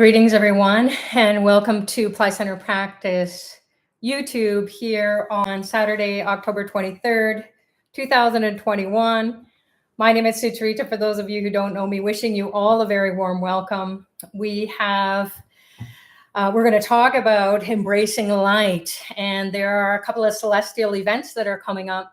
Greetings, everyone, and welcome to Apply Center Practice YouTube here on Saturday, October 23rd, 2021. My name is Sucharita. For those of you who don't know me, wishing you all a very warm welcome. We're going to talk about embracing light, and there are a couple of celestial events that are coming up,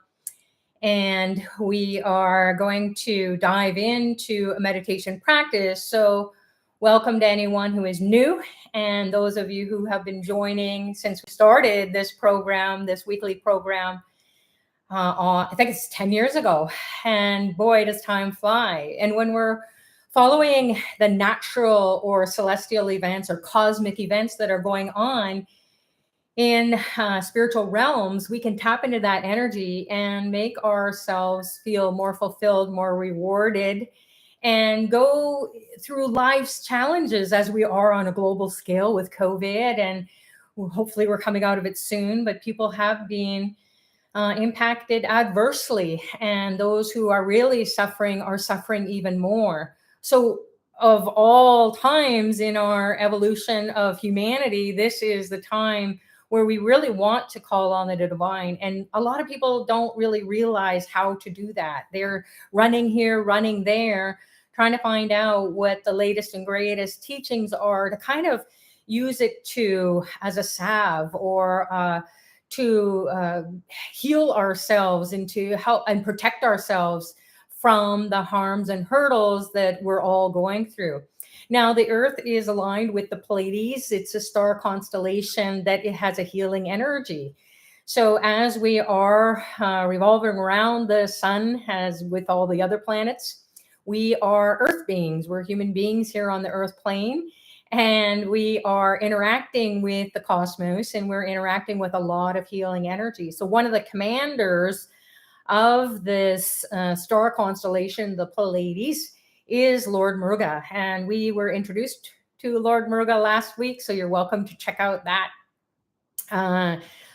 and we are going to dive into a meditation practice. So welcome to anyone who is new, and those of you who have been joining since we started this program, this weekly program. I think it's 10 years ago, and boy, does time fly. And when we're following the natural or celestial events or cosmic events that are going on in spiritual realms, we can tap into that energy and make ourselves feel more fulfilled, more rewarded, and go through life's challenges as we are on a global scale with COVID. And hopefully we're coming out of it soon, but people have been impacted adversely. And those who are really suffering are suffering even more. So of all times in our evolution of humanity, this is the time where we really want to call on the divine. And a lot of people don't really realize how to do that. They're running here, running there, trying to find out what the latest and greatest teachings are to kind of use it to as a salve or to heal ourselves and to help and protect ourselves from the harms and hurdles that we're all going through. Now, the Earth is aligned with the Pleiades. It's a star constellation that it has a healing energy. So as we are revolving around the sun, as with all the other planets, we are Earth beings. We're human beings here on the Earth plane, and we are interacting with the cosmos, and we're interacting with a lot of healing energy. So one of the commanders of this star constellation, the Pleiades, is Lord Muruga. And we were introduced to Lord Muruga last week, so you're welcome to check out that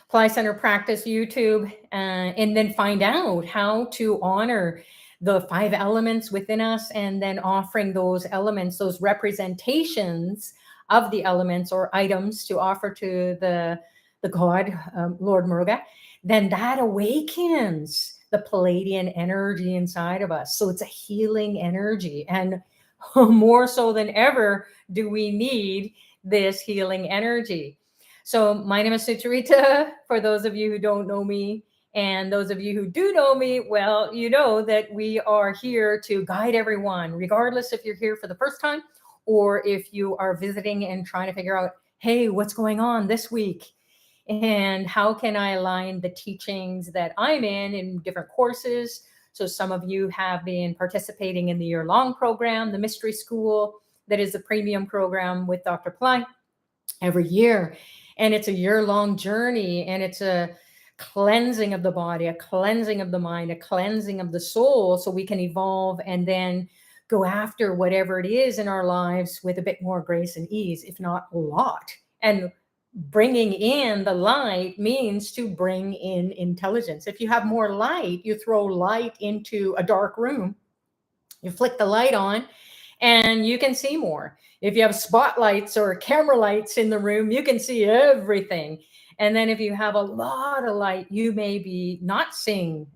Apply Center Practice YouTube and then find out how to honor the 5 elements within us, and then offering those elements, those representations of the elements or items to offer to the God, Lord Muruga. Then that awakens the Palladian energy inside of us. So it's a healing energy. And more so than ever, do we need this healing energy. So my name is Sucharita, for those of you who don't know me. And those of you who do know me, well, you know that we are here to guide everyone, regardless if you're here for the first time or if you are visiting and trying to figure out, hey, what's going on this week? And how can I align the teachings that I'm in different courses? So some of you have been participating in the year-long program, the Mystery School, that is a premium program with Dr. Pillai every year. And it's a year-long journey, and it's a cleansing of the body, a cleansing of the mind, a cleansing of the soul, so we can evolve and then go after whatever it is in our lives with a bit more grace and ease, if not a lot. And bringing in the light means to bring in intelligence. If you have more light, you throw light into a dark room, you flick the light on, and you can see more. If you have spotlights or camera lights in the room, you can see everything. And then if you have a lot of light, you may be not seeing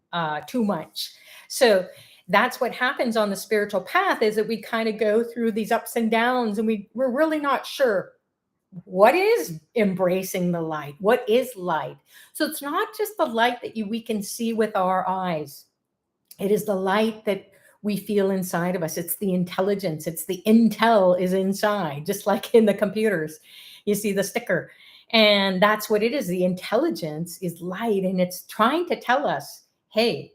too much. So that's what happens on the spiritual path, is that we kind of go through these ups and downs, and we're really not sure what is embracing the light. What is light? So it's not just the light that we can see with our eyes. It is the light that we feel inside of us. It's the intelligence. It's the intel is inside, just like in the computers. You see the sticker. And that's what it is. The intelligence is light, and it's trying to tell us, hey,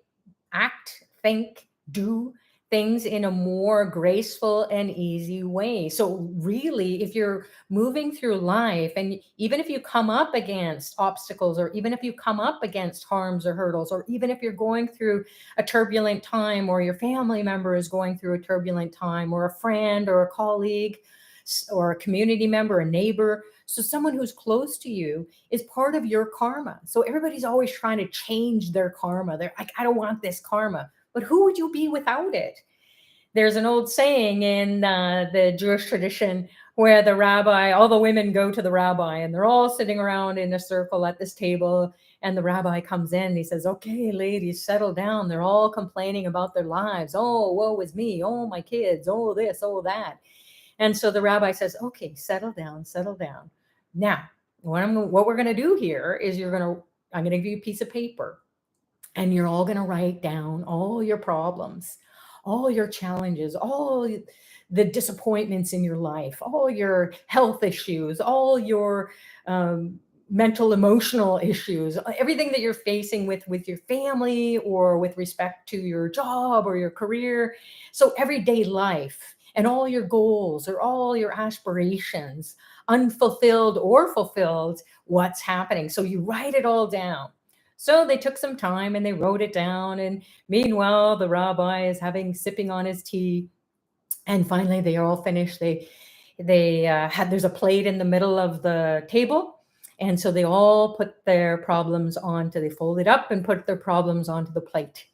act, think, do things in a more graceful and easy way. So really, if you're moving through life, and even if you come up against obstacles, or even if you come up against harms or hurdles, or even if you're going through a turbulent time, or your family member is going through a turbulent time, or a friend or a colleague or a community member, a neighbor, so someone who's close to you is part of your karma. So everybody's always trying to change their karma. They're like, I don't want this karma. But who would you be without it? There's an old saying in the Jewish tradition, where the rabbi, all the women go to the rabbi and they're all sitting around in a circle at this table. And the rabbi comes in and he says, okay, ladies, settle down. They're all complaining about their lives. Oh, woe is me. Oh, my kids. Oh, this, oh, that. And so the rabbi says, okay, settle down, settle down. Now, what we're going to do here is I'm going to give you a piece of paper and you're all going to write down all your problems, all your challenges, all the disappointments in your life, all your health issues, all your mental, emotional issues, everything that you're facing with your family or with respect to your job or your career. So everyday life and all your goals or all your aspirations, unfulfilled or fulfilled, what's happening. So you write it all down. So they took some time and they wrote it down. And meanwhile, the rabbi is sipping on his tea. And finally, they are all finished. There's a plate in the middle of the table. And so they all put their problems they folded up and put their problems onto the plate.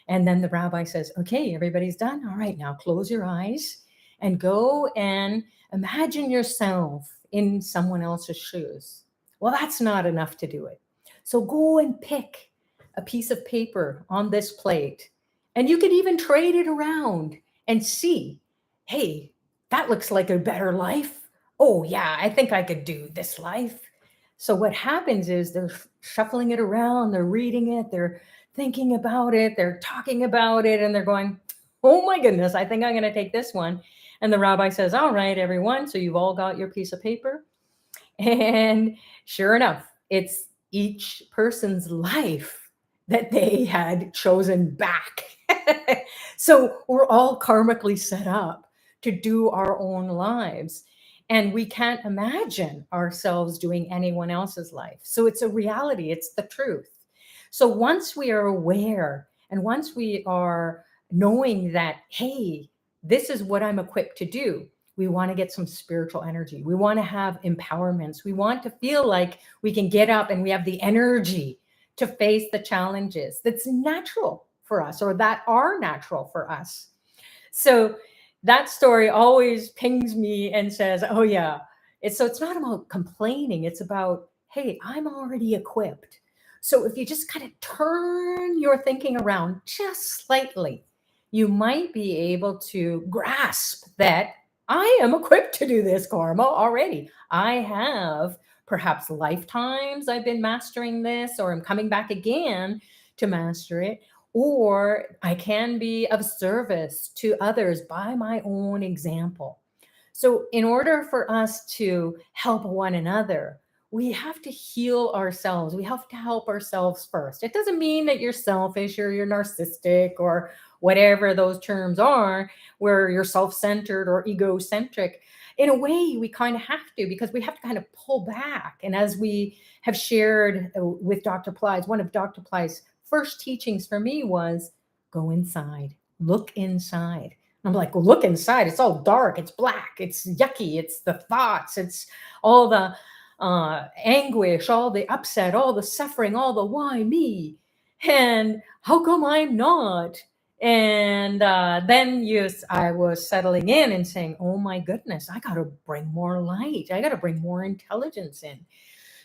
And then the rabbi says, okay, everybody's done. All right, now close your eyes and go and imagine yourself in someone else's shoes. Well, that's not enough to do it. So go and pick a piece of paper on this plate. And you could even trade it around and see, hey, that looks like a better life. Oh, yeah, I think I could do this life. So what happens is they're shuffling it around, they're reading it, they're thinking about it, they're talking about it, and they're going, oh my goodness, I think I'm going to take this one. And the rabbi says, all right, everyone, so you've all got your piece of paper. And sure enough, it's each person's life that they had chosen back. So we're all karmically set up to do our own lives. And we can't imagine ourselves doing anyone else's life. So it's a reality, it's the truth. So once we are aware and once we are knowing that, hey, this is what I'm equipped to do, we want to get some spiritual energy. We want to have empowerments. We want to feel like we can get up and we have the energy to face the challenges that's natural for us or that are natural for us. So that story always pings me and says, oh yeah, it's not about complaining. It's about, hey, I'm already equipped. So if you just kind of turn your thinking around just slightly, you might be able to grasp that I am equipped to do this karma already. I have perhaps lifetimes I've been mastering this, or I'm coming back again to master it, or I can be of service to others by my own example. So, in order for us to help one another, we have to heal ourselves. We have to help ourselves first. It doesn't mean that you're selfish or you're narcissistic or whatever those terms are, where you're self centered or egocentric. In a way, we kind of have to, because we have to kind of pull back. And as we have shared with Dr. Pillai's, one of Dr. Pillai's first teachings for me was go inside, look inside. I'm like, well, look inside. It's all dark. It's black. It's yucky. It's the thoughts. It's all the anguish, all the upset, all the suffering, all the why me? And how come I'm not? And then I was settling in and saying, oh my goodness, I got to bring more light. I got to bring more intelligence in.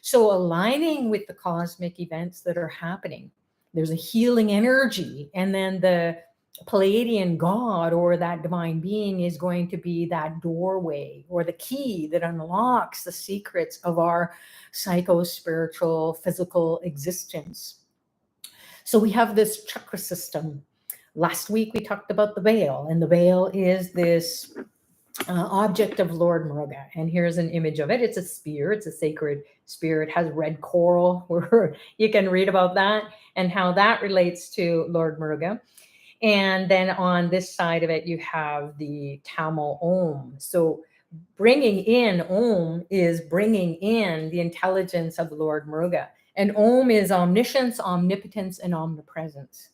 So aligning with the cosmic events that are happening, there's a healing energy. And then the Palladian God or that divine being is going to be that doorway or the key that unlocks the secrets of our psycho-spiritual physical existence. So we have this chakra system. Last week we talked about the veil, and the veil is this object of Lord Muruga. And here's an image of it. It's a spear. It's a sacred spear. It has red coral. Where you can read about that and how that relates to Lord Muruga. And then on this side of it, you have the Tamil Om. So bringing in Om is bringing in the intelligence of Lord Muruga. And Om is omniscience, omnipotence, and omnipresence.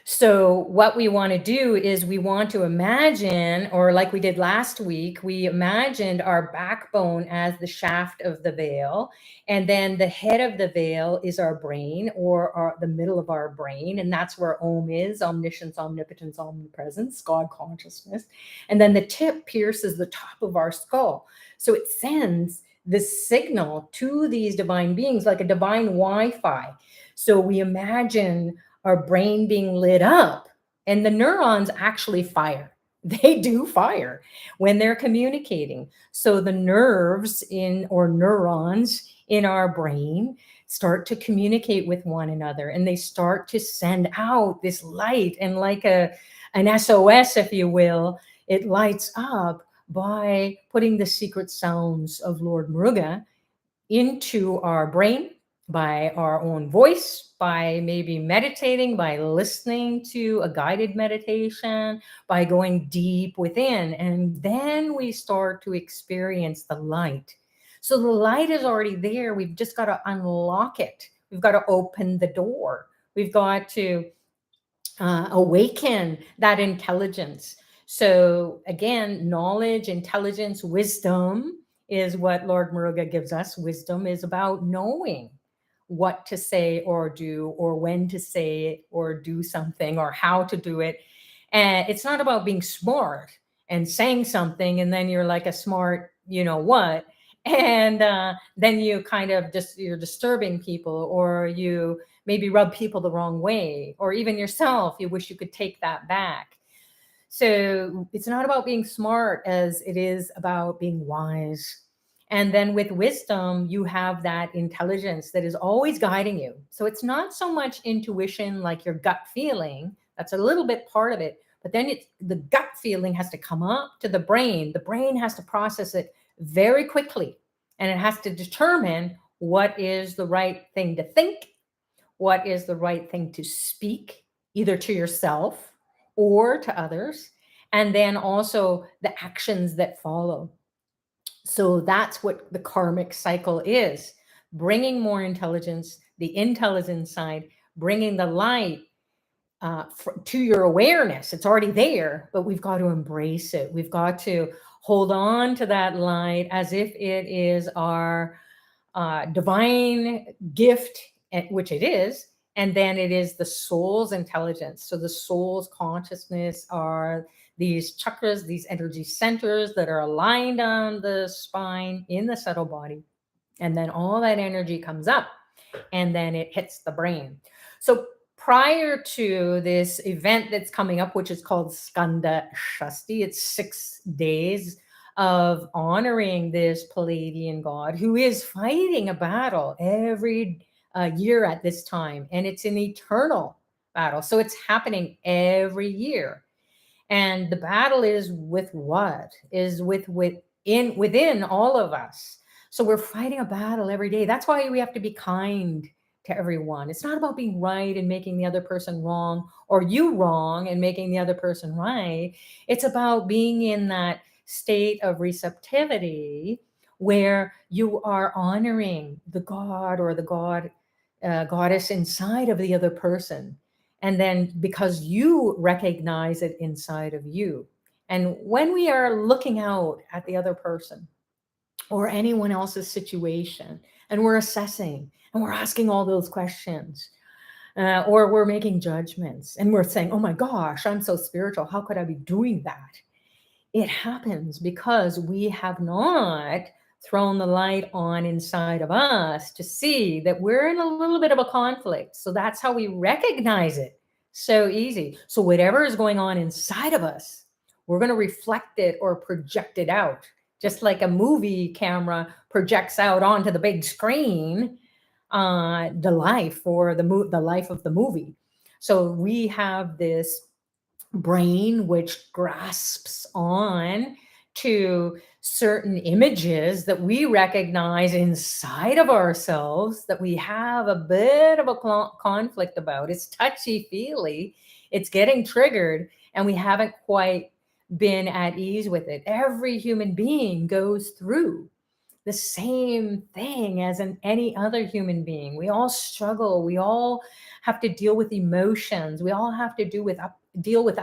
So, what we want to do is we want to imagine, or like we did last week, we imagined our backbone as the shaft of the veil. And then the head of the veil is our brain, or the middle of our brain. And that's where Om is: omniscience, omnipotence, omnipresence, God consciousness. And then the tip pierces the top of our skull. So, it sends this signal to these divine beings like a divine Wi Fi. So, we imagine our brain being lit up, and the neurons actually fire. They do fire when they're communicating. So the nerves in, or neurons in our brain, start to communicate with one another, and they start to send out this light, and like an SOS, if you will, it lights up by putting the secret sounds of Lord Muruga into our brain by our own voice, by maybe meditating, by listening to a guided meditation, by going deep within. And then we start to experience the light. So the light is already there. We've just got to unlock it. We've got to open the door. We've got to awaken that intelligence. So again, knowledge, intelligence, wisdom is what Lord Muruga gives us. Wisdom is about knowing what to say or do, or when to say it or do something, or how to do it. And it's not about being smart and saying something and then you're like a smart, you know what, and then you kind of just, you're disturbing people, or you maybe rub people the wrong way, or even yourself, you wish you could take that back. So it's not about being smart as it is about being wise. And then with wisdom, you have that intelligence that is always guiding you. So it's not so much intuition like your gut feeling. That's a little bit part of it. But then it's the gut feeling has to come up to the brain. The brain has to process it very quickly. And it has to determine what is the right thing to think, what is the right thing to speak, either to yourself or to others, and then also the actions that follow. So that's what the karmic cycle is: bringing more intelligence, the intelligence side, bringing the light to your awareness. It's already there, but we've got to embrace it. We've got to hold on to that light as if it is our divine gift, which it is, and then it is the soul's intelligence. So the soul's consciousness are these chakras, these energy centers that are aligned on the spine in the subtle body. And then all that energy comes up and then it hits the brain. So prior to this event that's coming up, which is called Skanda Shasti, it's 6 days of honoring this Palladian god who is fighting a battle every year at this time. And it's an eternal battle. So it's happening every year. And the battle is with what? Is within all of us. So we're fighting a battle every day. That's why we have to be kind to everyone. It's not about being right and making the other person wrong, or you wrong and making the other person right. It's about being in that state of receptivity where you are honoring the god or the goddess inside of the other person. And then because you recognize it inside of you. And when we are looking out at the other person or anyone else's situation, and we're assessing and we're asking all those questions, or we're making judgments and we're saying, oh my gosh, I'm so spiritual, how could I be doing that? It happens because we have not thrown the light on inside of us to see that we're in a little bit of a conflict. So that's how we recognize it. So easy. So whatever is going on inside of us, we're going to reflect it or project it out. Just like a movie camera projects out onto the big screen, the life or the life of the movie. So we have this brain which grasps on to certain images that we recognize inside of ourselves that we have a bit of a conflict about. It's touchy feely, it's getting triggered, and we haven't quite been at ease with it. Every human being goes through the same thing as in any other human being. We all struggle. We all have to deal with emotions. We all have to deal with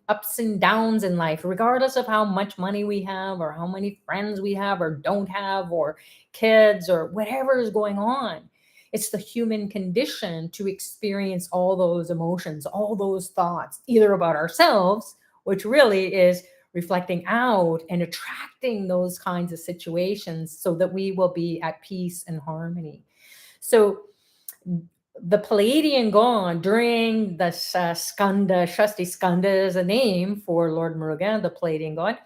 ups and downs in life, regardless of how much money we have or how many friends we have or don't have or kids or whatever is going on. It's the human condition to experience all those emotions, all those thoughts, either about ourselves, which really is reflecting out and attracting those kinds of situations so that we will be at peace and harmony. So the Palladian god during the Skanda Shasti, Skanda is a name for Lord Muruga, the Palladian god.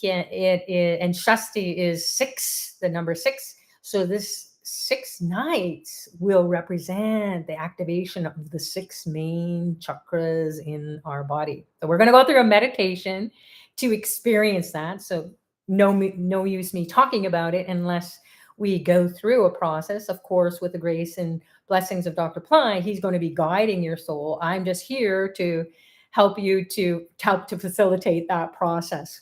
And Shasti is six, the number six. So this 6 nights will represent the activation of the 6 main chakras in our body. So we're going to go through a meditation to experience that. So no use me talking about it unless we go through a process, of course, with the grace and blessings of Dr. Pillai. He's going to be guiding your soul. I'm just here to help you to facilitate that process.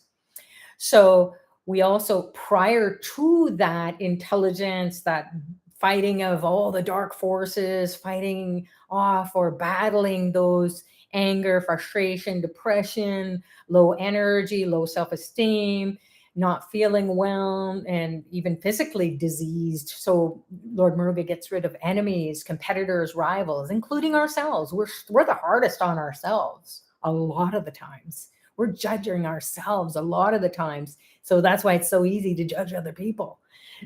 So we also, prior to that intelligence, that fighting of all the dark forces, fighting off or battling those anger, frustration, depression, low energy, low self-esteem, not feeling well, and even physically diseased. So Lord Muruga gets rid of enemies, competitors, rivals, including ourselves. We're the hardest on ourselves a lot of the times. We're judging ourselves a lot of the times. So that's why it's so easy to judge other people.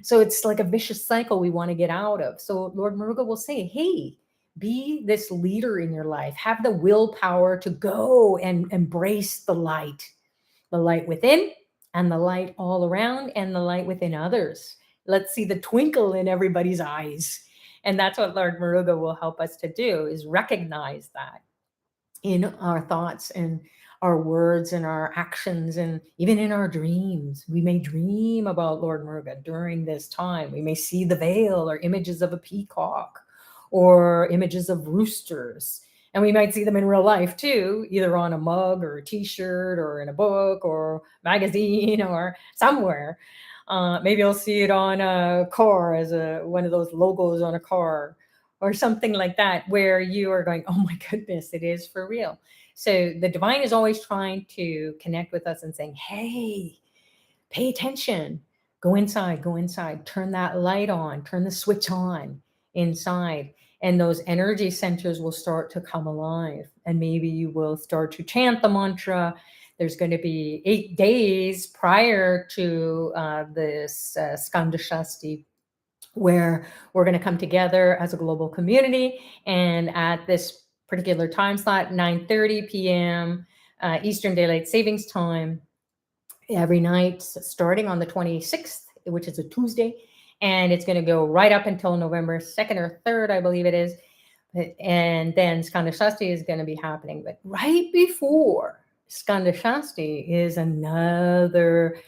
So it's like a vicious cycle we want to get out of. So Lord Muruga will say, hey, be this leader in your life. Have the willpower to go and embrace the light within and the light all around and the light within others. Let's see the twinkle in everybody's eyes. And that's what Lord Muruga will help us to do, is recognize that in our thoughts and our words and our actions, and even in our dreams. We may dream about Lord Muruga during this time. We may see the veil or images of a peacock or images of roosters. And we might see them in real life too, either on a mug or a t-shirt or in a book or magazine or somewhere. Maybe you'll see it on a car as one of those logos on a car or something like that, where you are going, oh my goodness, it is for real. So the divine is always trying to connect with us and saying, hey, pay attention, go inside, turn that light on, turn the switch on inside. And those energy centers will start to come alive. And maybe you will start to chant the mantra. There's going to be 8 days prior to this Skanda Shashti, where we're going to come together as a global community. And at this particular time slot, 9:30 p.m. Eastern Daylight Savings Time, every night, starting on the 26th, which is a Tuesday. And it's going to go right up until November 2nd or 3rd, I believe it is. And then Skanda Shashti is going to be happening. But right before Skanda Shashti is another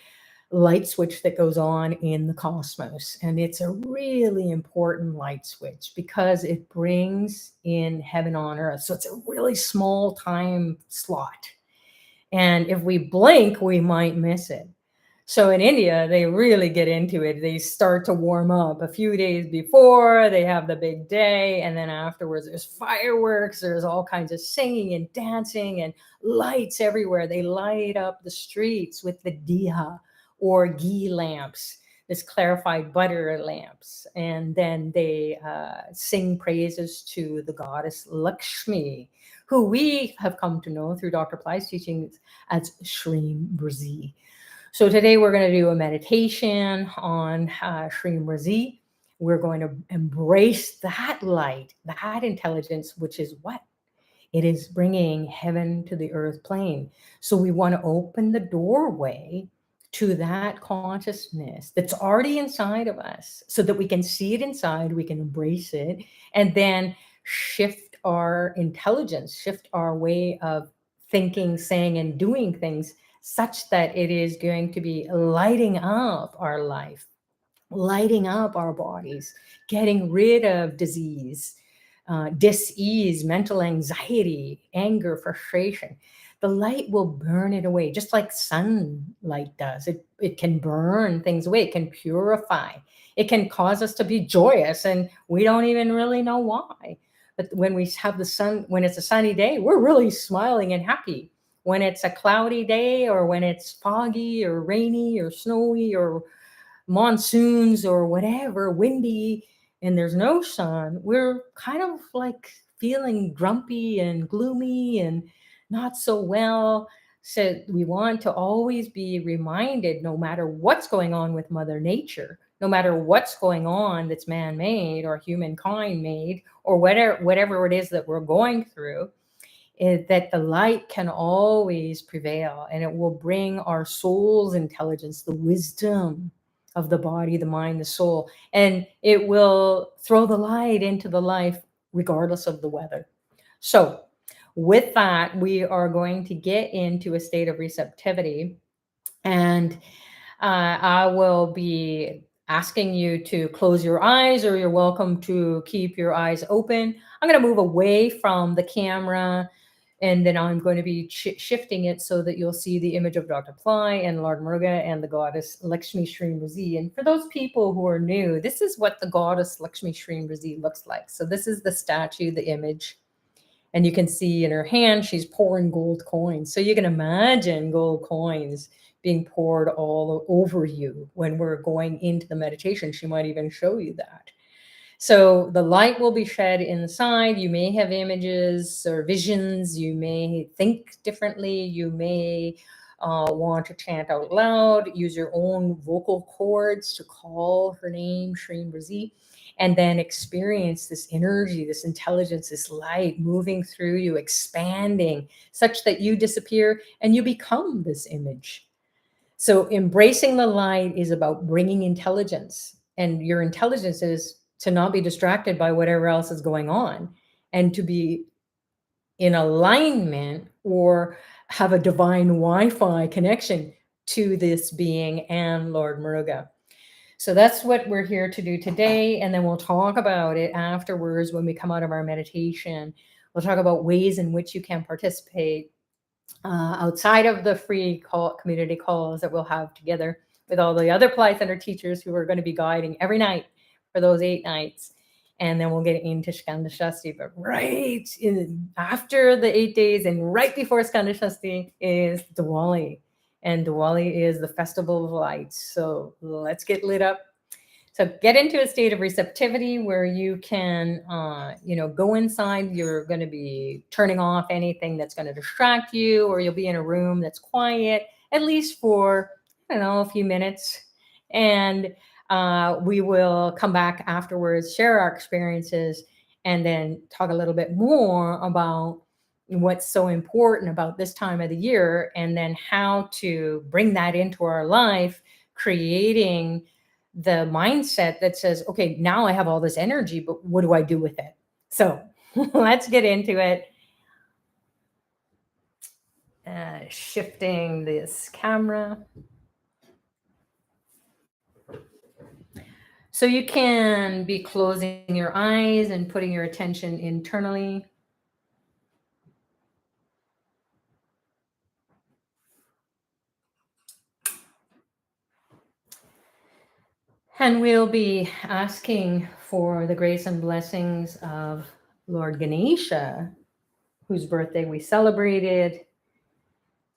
light switch that goes on in the cosmos. And it's a really important light switch because it brings in heaven on earth. So it's a really small time slot. And if we blink, we might miss it. So in India, they really get into it. They start to warm up a few days before, they have the big day. And then afterwards, there's fireworks, there's all kinds of singing and dancing and lights everywhere. They light up the streets with the diya or ghee lamps, this clarified butter lamps. And then they sing praises to the goddess Lakshmi, who we have come to know through Dr. Pillai's teachings as Remedies. So today we're going to do a meditation on Remedies. We're going to embrace that light, that intelligence, which is what? It is bringing heaven to the earth plane. So we want to open the doorway to that consciousness that's already inside of us so that we can see it inside, we can embrace it, and then shift our intelligence, shift our way of thinking, saying, and doing things such that it is going to be lighting up our life, lighting up our bodies, getting rid of disease, dis-ease, mental anxiety, anger, frustration. the light will burn it away, just like sunlight does. It can burn things away, it can purify, it can cause us to be joyous, and we don't even really know why. But when we have the sun, when it's a sunny day, we're really smiling and happy. When it's a cloudy day, or when it's foggy or rainy or snowy or monsoons or whatever, windy, and there's no sun, we're kind of like feeling grumpy and gloomy and not so well. So we want to always be reminded, no matter what's going on with Mother Nature, no matter what's going on that's man-made or humankind made, or whatever it is that we're going through, that the light can always prevail, and it will bring our soul's intelligence, the wisdom of the body, the mind, the soul, and it will throw the light into the life regardless of the weather. So with that, we are going to get into a state of receptivity, and I will be asking you to close your eyes, or you're welcome to keep your eyes open. I'm going to move away from the camera, and then I'm going to be shifting it so that you'll see the image of Dr. Pillai and Lord Muruga and the goddess Lakshmi Srimrazi. And for those people who are new, this is what the goddess Lakshmi Srimrazi looks like. So this is the statue, the image. And you can see in her hand, she's pouring gold coins. So you can imagine gold coins being poured all over you when we're going into the meditation. She might even show you that. So the light will be shed inside. You may have images or visions. You may think differently. You may want to chant out loud, use your own vocal cords to call her name, Srimrazi, and then experience this energy, this intelligence, this light moving through you, expanding such that you disappear and you become this image. So embracing the light is about bringing intelligence, and your intelligence is to not be distracted by whatever else is going on, and to be in alignment or have a divine Wi-Fi connection to this being and Lord Muruga. So that's what we're here to do today. And then we'll talk about it afterwards when we come out of our meditation. We'll talk about ways in which you can participate outside of the free community calls that we'll have together with all the other Pillai Center teachers who are going to be guiding every night for those 8 nights. And then we'll get into Skanda Shashti. But right after the 8 days and right before Skanda Shashti is Diwali. And Diwali is the festival of lights. So let's get lit up. So get into a state of receptivity where you can, go inside. You're going to be turning off anything that's going to distract you, or you'll be in a room that's quiet, at least for, a few minutes. And we will come back afterwards, share our experiences, and then talk a little bit more about what's so important about this time of the year, and then how to bring that into our life, creating the mindset that says, okay, now I have all this energy, but what do I do with it? So let's get into it. Shifting this camera. So you can be closing your eyes and putting your attention internally. And we'll be asking for the grace and blessings of Lord Ganesha, whose birthday we celebrated,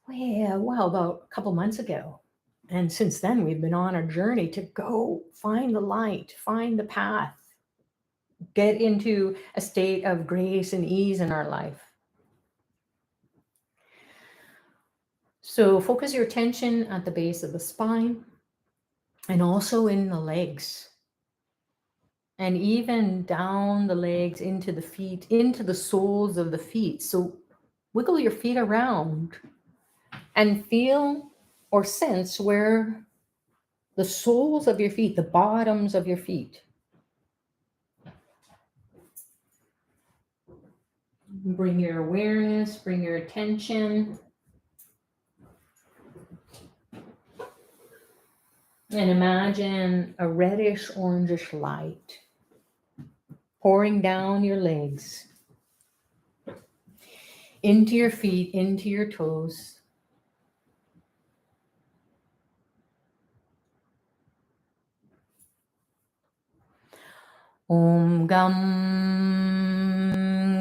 about a couple months ago. And since then, we've been on a journey to go find the light, find the path, get into a state of grace and ease in our life. So focus your attention at the base of the spine and also in the legs. And even down the legs into the feet, into the soles of the feet. So wiggle your feet around and feel or sense where the soles of your feet, the bottoms of your feet. Bring your awareness, bring your attention. And imagine a reddish, orangish light pouring down your legs. into your feet, into your toes. Om Gam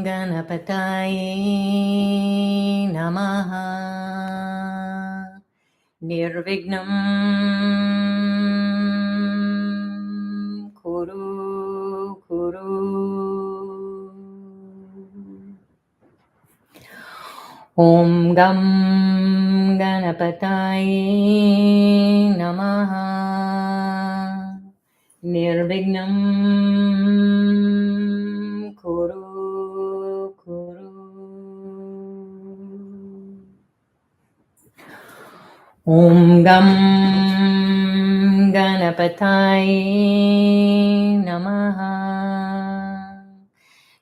Ganapataye Namaha Nirvignam Kuru Kuru. Om Gam Ganapataye Namaha Nirvignam Kuru Kuru. Om Gam Ganapataye Namaha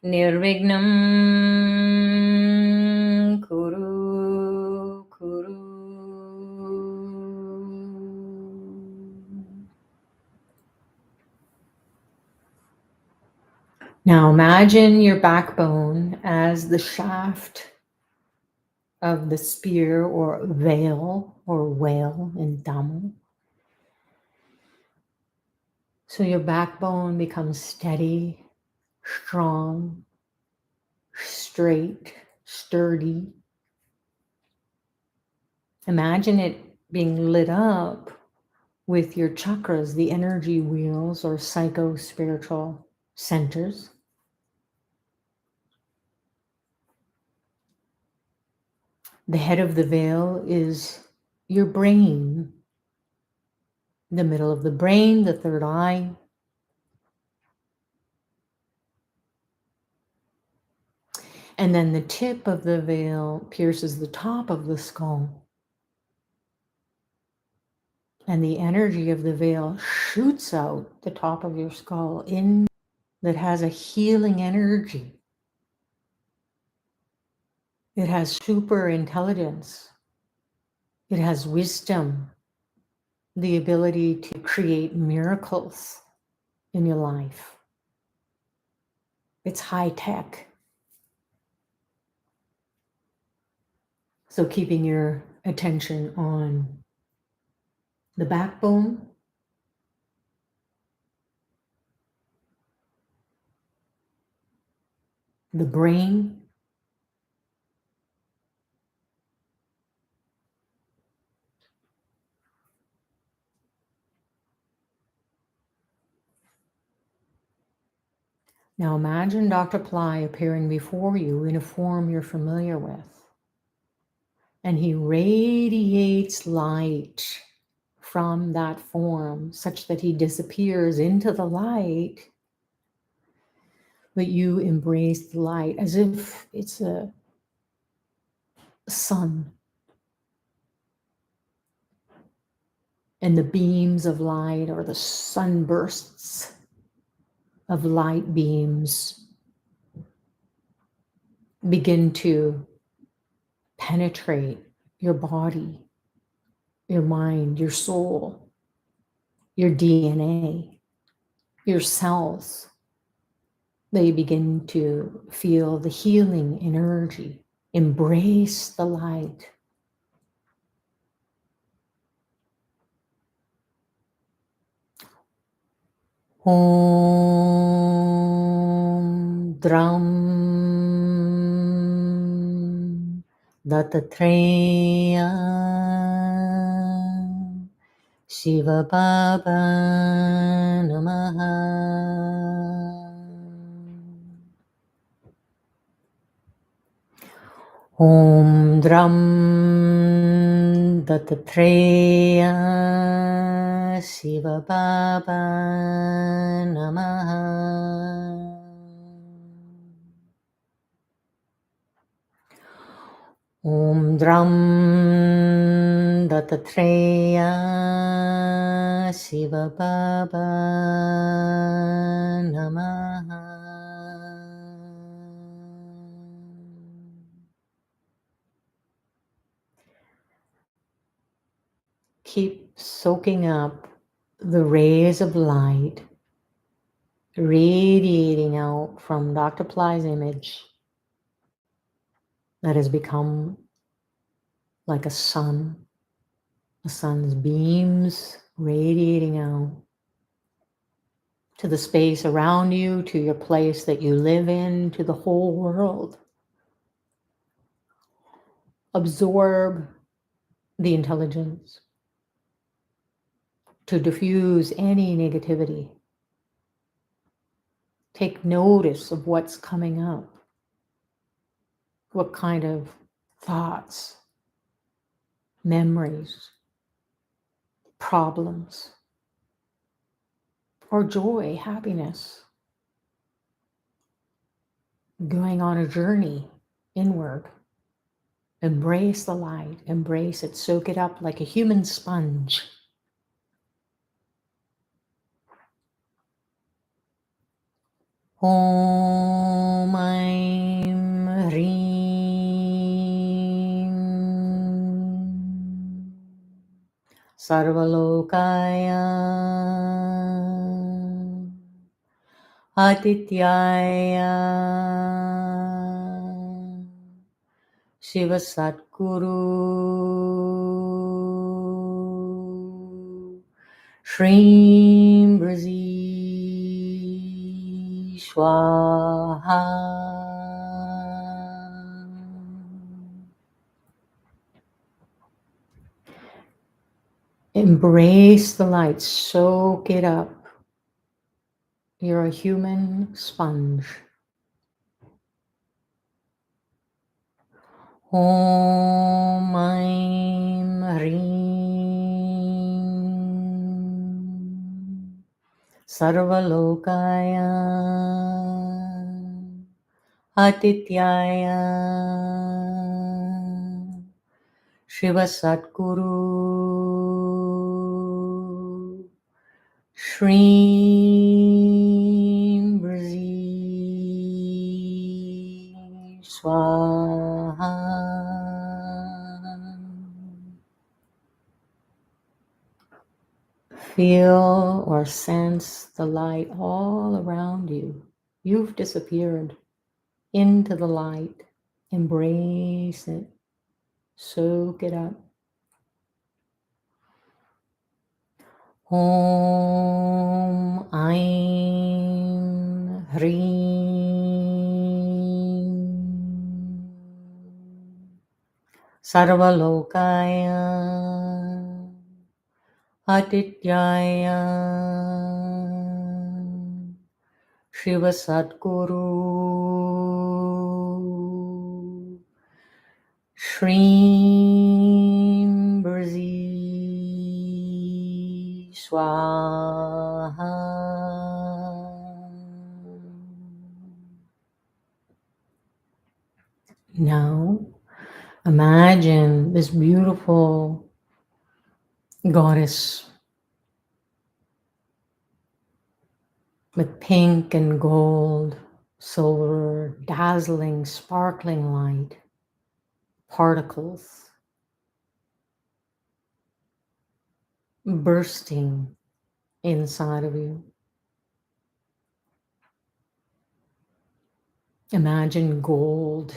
Nirvignam Kuru Kuru. Now imagine your backbone as the shaft of the spear or veil or whale in Tamil. So your backbone becomes steady, strong, straight, sturdy. Imagine it being lit up with your chakras, the energy wheels or psycho-spiritual centers. The head of the veil is your brain, the middle of the brain, the third eye. And then the tip of the veil pierces the top of the skull. And the energy of the veil shoots out the top of your skull in that has a healing energy. It has super intelligence. It has wisdom, the ability to create miracles in your life. It's high tech. So keeping your attention on the backbone, the brain, now imagine Dr. Pillai appearing before you in a form you're familiar with. And he radiates light from that form such that he disappears into the light, but you embrace the light as if it's a sun. And the beams of light or the sunbursts of light beams begin to penetrate your body, your mind, your soul, your DNA, your cells. They begin to feel the healing energy. Embrace the light. Om Dram Dattatreya Shiva Baba Namaha. Om Dram Dattatreya Shiva Baba Namaha. Om Dram Dattatreya Shiva Baba Namaha. Keep soaking up the rays of light radiating out from Dr. Pillai's image that has become like a sun, the sun's beams radiating out to the space around you, to your place that you live in, to the whole world. Absorb the intelligence to diffuse any negativity. Take notice of what's coming up. What kind of thoughts, memories, problems, or joy, happiness. Going on a journey inward. Embrace the light, embrace it, soak it up like a human sponge. Om Aim Hreem Sarvalokaya Adityaya Shiva Satguru Shreem Brazi Swaha. Embrace the light, soak it up. You're a human sponge. Om Aim Hreem Sarvalokaya Adityaya Shiva Satguru Shreem Brazi Swaha. Feel or sense the light all around you. You've disappeared into the light. Embrace it. Soak it up. Om Aim Hreem Sarvalokaya Adityaya Shiva Satguru Shreem Brazi Swaha. Now, imagine this beautiful goddess with pink and gold, silver, dazzling, sparkling light, particles bursting inside of you. Imagine gold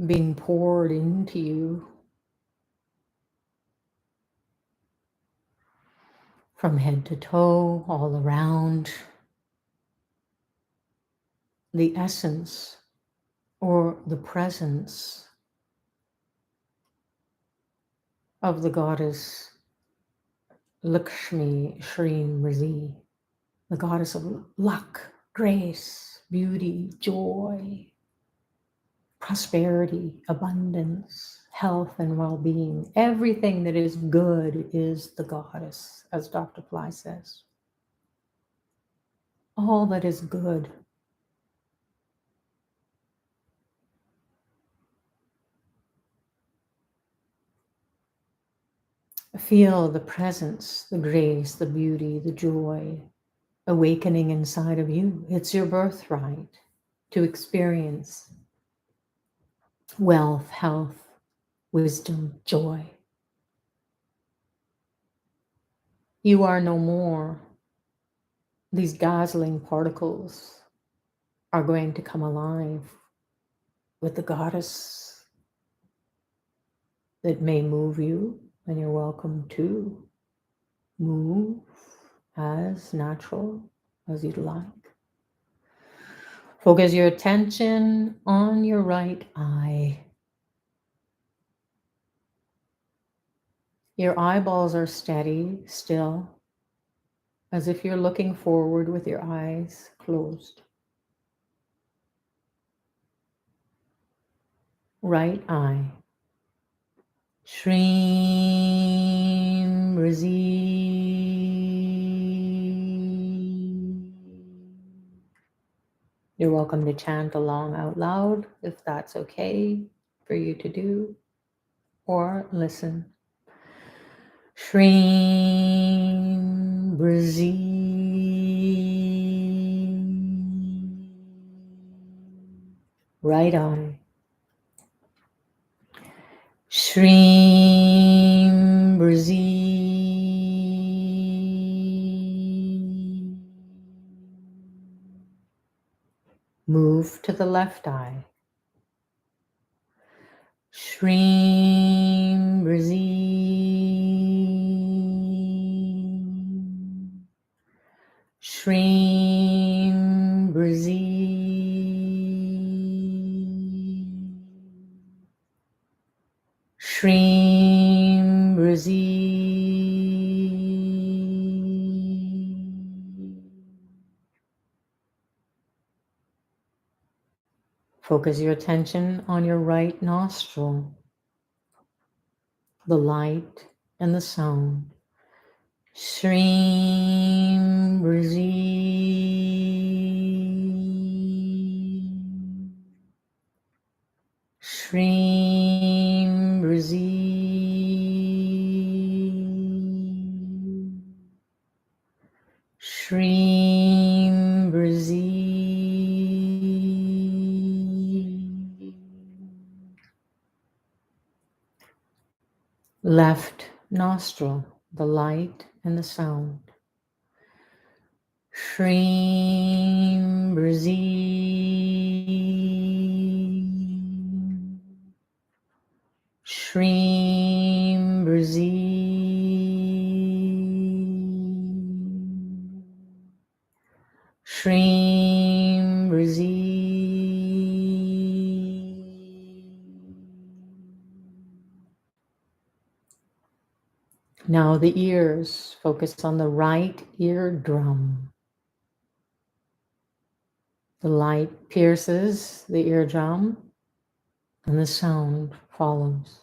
being poured into you from head to toe, all around. The essence or the presence of the goddess Lakshmi Shreem Brazi, the goddess of luck, grace, beauty, joy, prosperity, abundance, health, and well-being. Everything that is good is the goddess, as Dr. Pillai says. All that is good. Feel the presence, the grace, the beauty, the joy awakening inside of you. It's your birthright to experience wealth, health, wisdom, joy. You are no more. These dazzling particles are going to come alive with the goddess that may move you, and you're welcome to move as natural as you'd like. Focus your attention on your right eye. Your eyeballs are steady, still, as if you're looking forward with your eyes closed. Right eye. Shreem Razi. You're welcome to chant along out loud if that's okay for you to do, or listen. Shreem Razi. Right eye. Shreem Razi. Move to the left eye. Shreem Razi. Shreem Razi. Shreem Razi. Focus your attention on your right nostril, the light and the sound. Shreem Razi. Shreem Razi. Shreem Razi. Left nostril, the light and the sound. Shreem Razi. Shreem Razi. Shreem Razi. Now the ears, focus on the right eardrum. The light pierces the eardrum and the sound follows.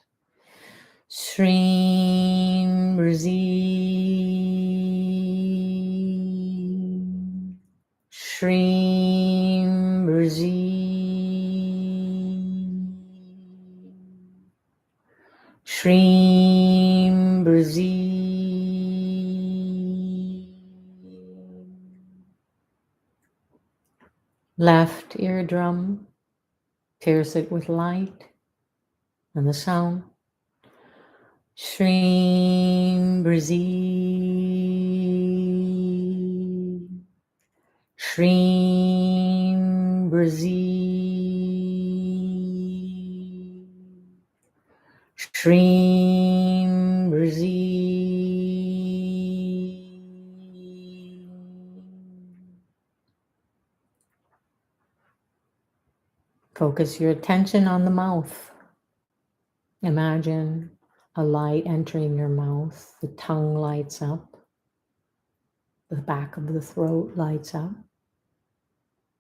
Shreem Razi. Shreem Razi. Shreem Razi. Left eardrum, pierce it with light and the sound. Shreem Razi. Shreem Razi. Shreem Razi. Focus your attention on the mouth. Imagine a light entering your mouth. The tongue lights up. The back of the throat lights up.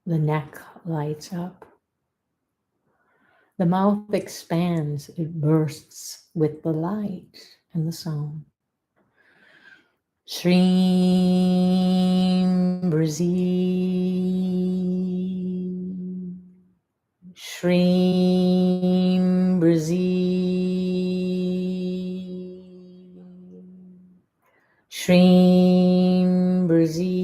The neck lights up. The mouth expands. It bursts with the light and the sound. Shreem Razi. Shreem Razi. Shreem Razi.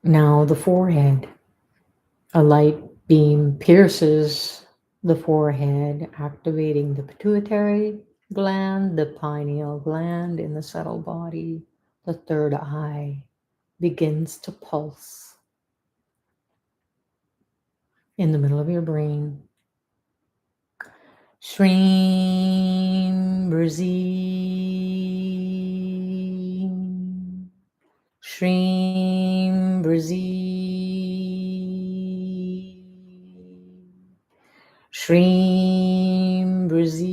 Now the forehead. A light beam pierces the forehead, activating the pituitary gland, the pineal gland in the subtle body, the third eye. begins to pulse in the middle of your brain. Shrim Brazil. Shrim Brazil. Shrim Brazil.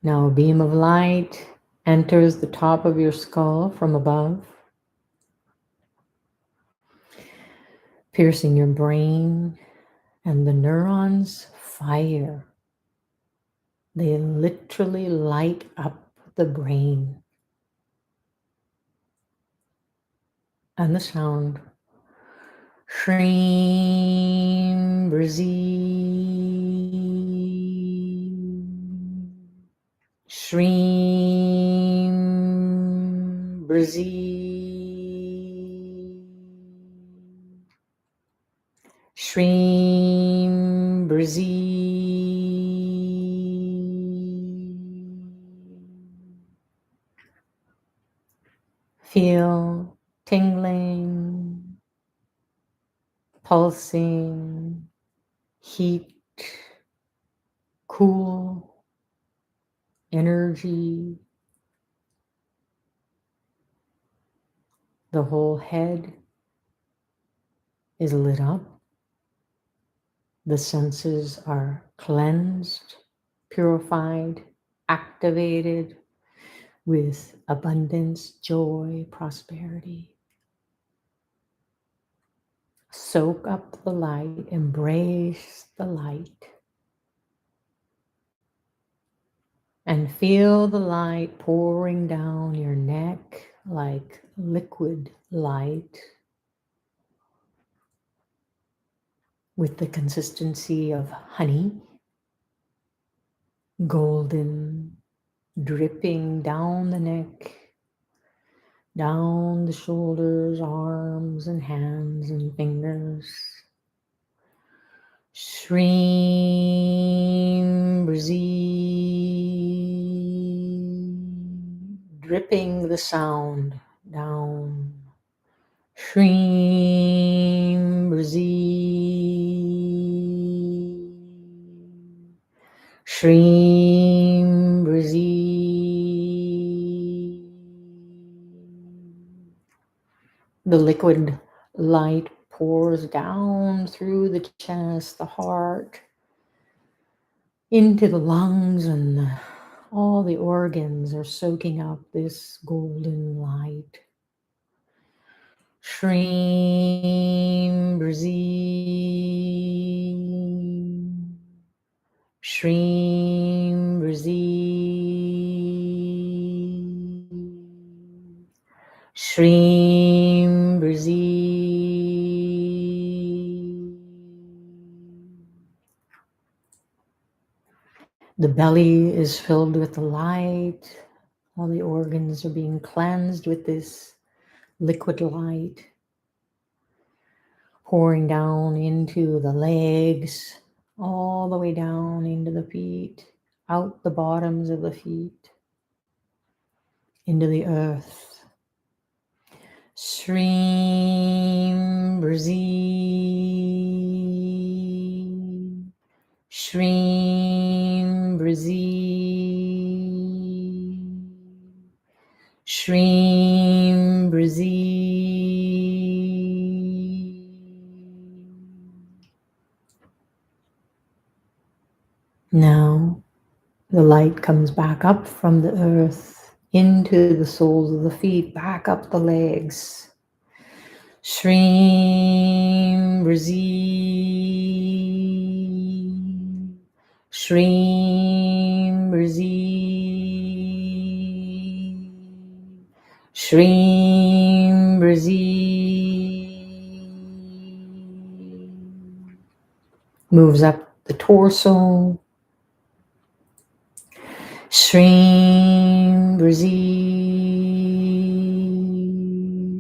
Now a beam of light enters the top of your skull from above, piercing your brain, and the neurons fire. They literally light up the brain. And the sound, Shrim Brazil. Shrim Brazil. Shrim Brazil. Feel tingling, pulsing, heat, cool, energy. The whole head is lit up. The senses are cleansed, purified, activated with abundance, joy, prosperity. Soak up the light, embrace the light, and feel the light pouring down your neck like liquid light with the consistency of honey, golden, dripping down the neck, down the shoulders, arms and hands and fingers. Shrim Brazil, dripping the sound down. Shrim Brazil, Shrim Brazil. The liquid light pours down through the chest, the heart, into the lungs, and all the organs are soaking up this golden light. Shrim Brazil, Shrim Brazil, Shrim Brazil. The belly is filled with the light. All the organs are being cleansed with this liquid light, pouring down into the legs, all the way down into the feet, out the bottoms of the feet, into the earth. Shrim Brazil, Shrim Brazil, Shrim Brazil. Now the light comes back up from the earth into the soles of the feet, back up the legs. Shrim Brazil, Shrim Brazil, Shrim Brazil. Moves up the torso. Shrim Brazil,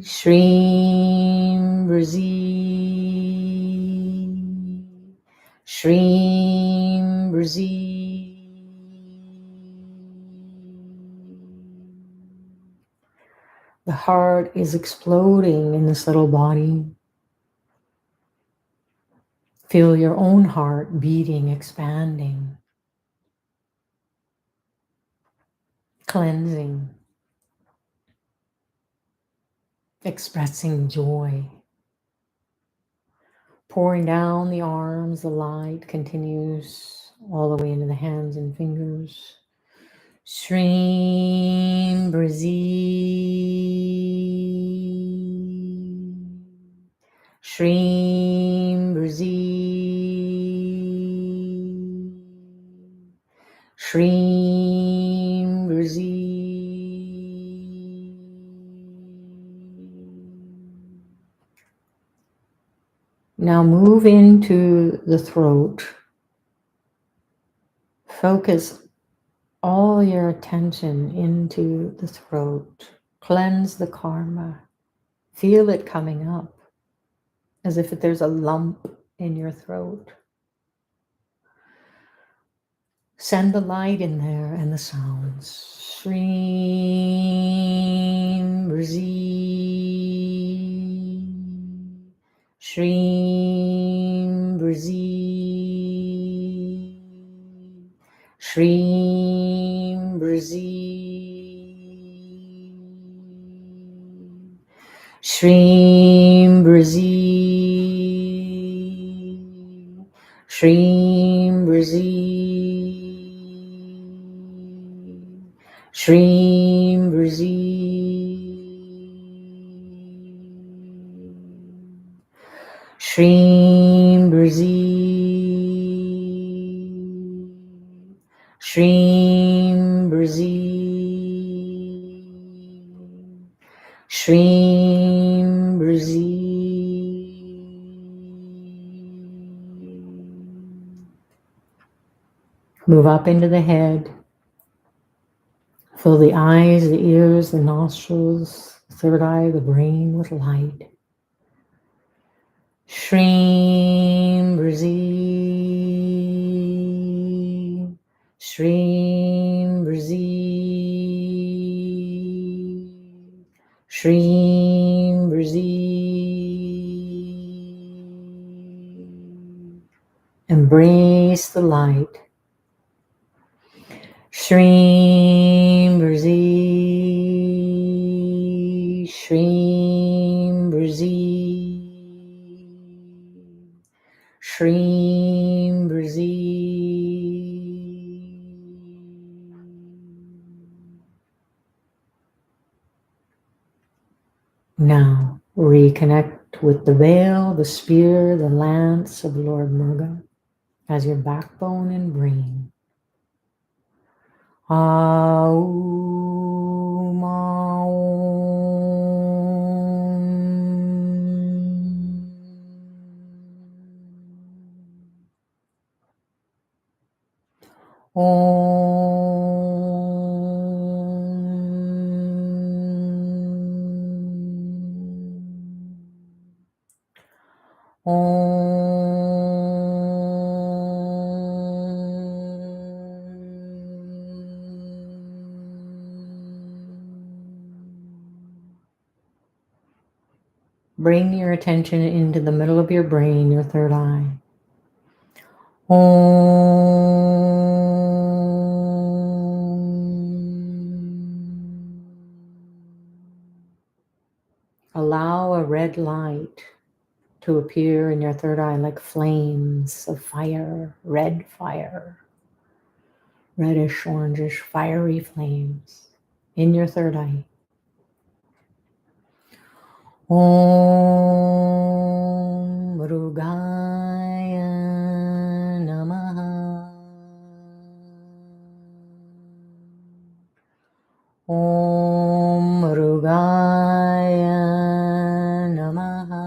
Shrim Brazil, Shrim Brazil. The heart is exploding in this little body. Feel your own heart beating, expanding, cleansing, expressing joy. Pouring down the arms, the light continues all the way into the hands and fingers. Shreem Brazil. Shreem Brazil. Shreem Brazil. Now move into the throat. Focus all your attention into the throat. Cleanse the karma. Feel it coming up as if there's a lump in your throat. Send the light in there and the sounds. Shreem Brazil. Shreem Brazil. Shreem Brazil. Shreem Brazil. Shreem Brazil. Shreem Brazil. Shreem Brazil. Shreem Brazil. Shreem Brazil. Move up into the head. Fill the eyes, the ears, the nostrils, the third eye, the brain with light. Shreem Brazil. Shreem Brazil. Shreem Brazil. Embrace the light. Shreem Brazil. Shreem Brazil. Shreem Brazil. Now reconnect with the veil, the spear, the lance of Lord Muruga as your backbone and brain. Aum, Bring your attention into the middle of your brain, your third eye. Allow a red light to appear in your third eye like flames of fire, reddish, orangish, fiery flames in your third eye. Om Murugaya Namaha. Om Murugaya Namaha.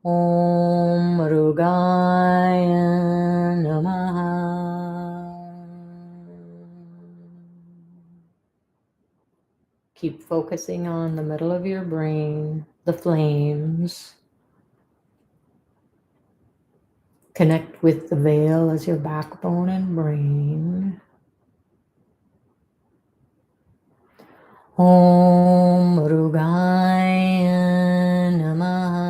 Om Murugaya Namaha. Keep focusing on the middle of your brain, the flames. Connect with the veil as your backbone and brain. Om Murugaya Namaha.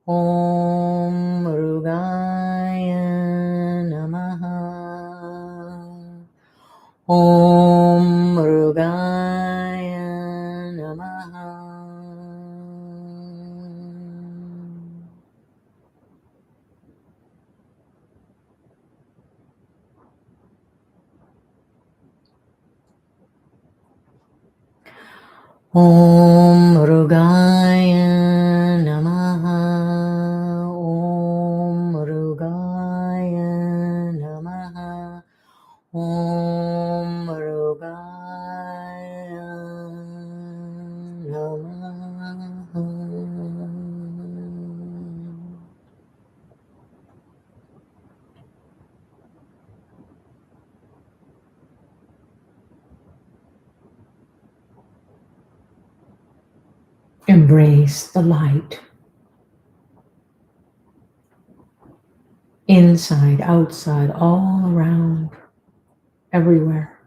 Om Murugaya Namaha. Om Murugaya Namaha. Om Murugaya Namaha. Om Murugaya Namaha. Om Murugaya Namaha. Embrace the light. Inside, outside, all around, everywhere.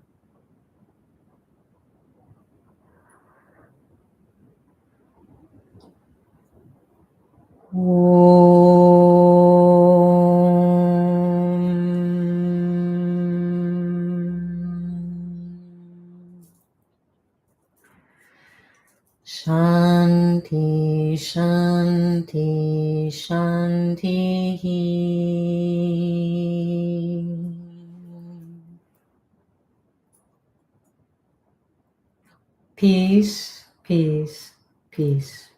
Shanti, Shanti, Shanti. Peace, peace, peace.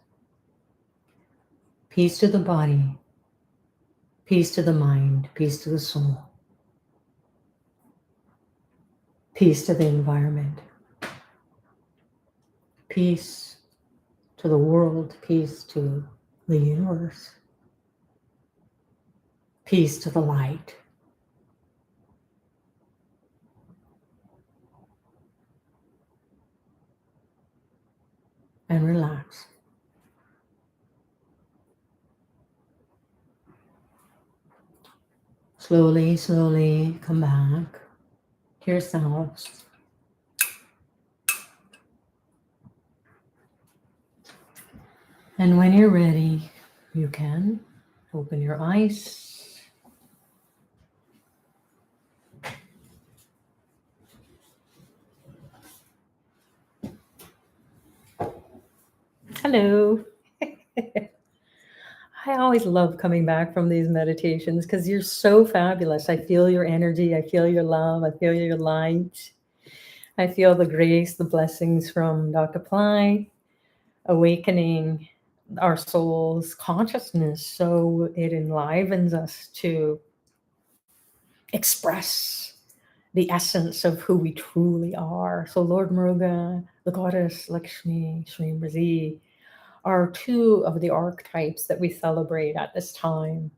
Peace to the body, peace to the mind, peace to the soul, peace to the environment, peace to the world, peace to the universe, peace to the light. And relax. Slowly, slowly come back to yourselves. And when you're ready, you can open your eyes. Hello. I always love coming back from these meditations because you're so fabulous. I feel your energy. I feel your love. I feel your light. I feel the grace, the blessings from Dr. Pillai, awakening our soul's consciousness so it enlivens us to express the essence of who we truly are. So Lord Muruga, the goddess Lakshmi, Shri are two of the archetypes that we celebrate at this time.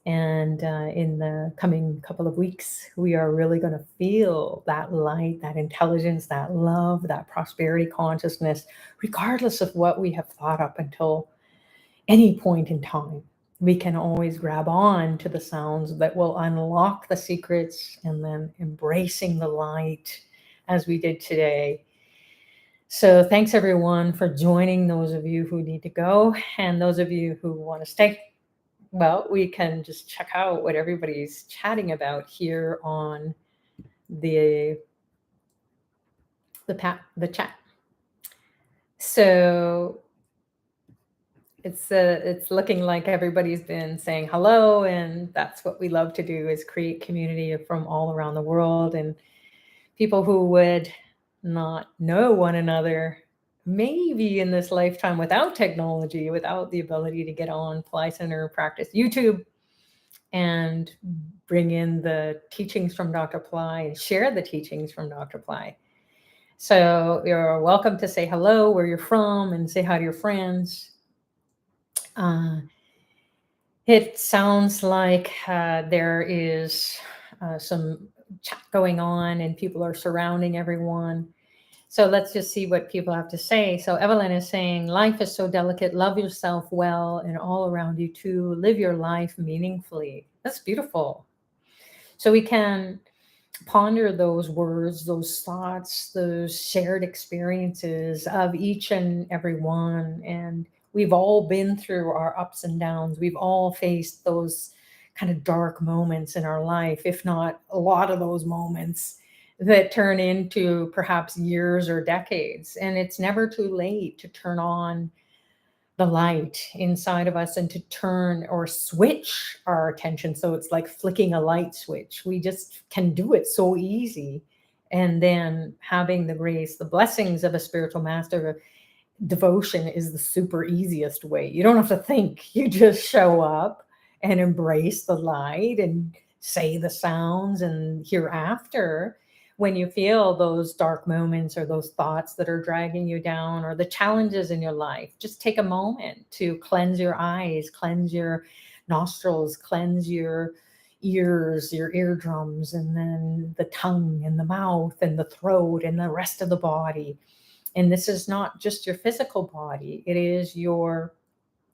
And in the coming couple of weeks, we are really going to feel that light, that intelligence, that love, that prosperity consciousness, regardless of what we have thought up until any point in time. We can always grab on to the sounds that will unlock the secrets and then embracing the light as we did today. So thanks everyone for joining, those of you who need to go and those of you who want to stay. Well, we can just check out what everybody's chatting about here on the chat. So it's looking like everybody's been saying hello, and that's what we love to do, is create community from all around the world, and people who would not know one another maybe in this lifetime without technology, without the ability to get on Pillai Center, practice YouTube, and bring in the teachings from Dr. Pillai and share the teachings from Dr. Pillai. So you're welcome to say hello, where you're from, and say hi to your friends. It sounds like there is some chat going on and people are surrounding everyone. So let's just see what people have to say. So Evelyn is saying, life is so delicate. Love yourself well and all around you too. Live your life meaningfully. That's beautiful. So we can ponder those words, those thoughts, those shared experiences of each and every one. And we've all been through our ups and downs. We've all faced those kind of dark moments in our life, if not a lot of those moments that turn into perhaps years or decades. And it's never too late to turn on the light inside of us and to turn or switch our attention. So it's like flicking a light switch. We just can do it so easy. And then having the grace, the blessings of a spiritual master, devotion is the super easiest way. You don't have to think, you just show up and embrace the light and say the sounds. And hereafter, when you feel those dark moments or those thoughts that are dragging you down or the challenges in your life, just take a moment to cleanse your eyes, cleanse your nostrils, cleanse your ears, your eardrums, and then the tongue and the mouth and the throat and the rest of the body. And this is not just your physical body, it is your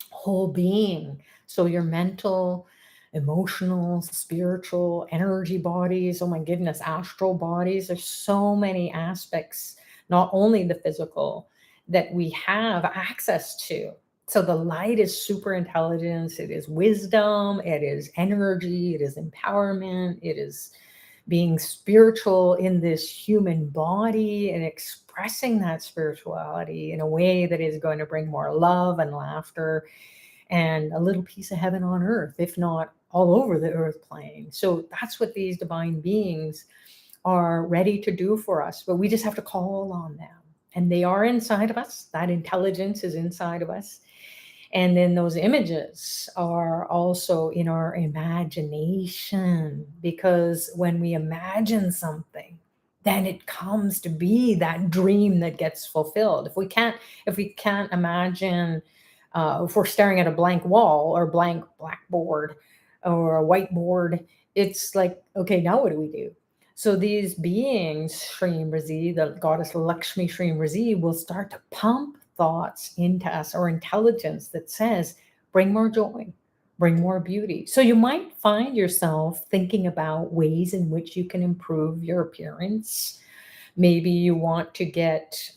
whole being. So your mental, emotional, spiritual, energy bodies, oh my goodness, astral bodies. There's so many aspects, not only the physical, that we have access to. So the light is super intelligence, it is wisdom, it is energy, it is empowerment, it is being spiritual in this human body and expressing that spirituality in a way that is going to bring more love and laughter and a little piece of heaven on earth, if not all over the earth plane. So that's what these divine beings are ready to do for us, but we just have to call on them. And they are inside of us. That intelligence is inside of us. And then those images are also in our imagination, because when we imagine something, then it comes to be that dream that gets fulfilled. If we can't imagine, if we're staring at a blank wall or blank blackboard or a whiteboard, it's like, okay, now what do we do? So these beings, Shri Mrizi, the goddess Lakshmi Shri Mrizi, will start to pump thoughts into us, or intelligence that says, bring more joy, bring more beauty. So you might find yourself thinking about ways in which you can improve your appearance. Maybe you want to get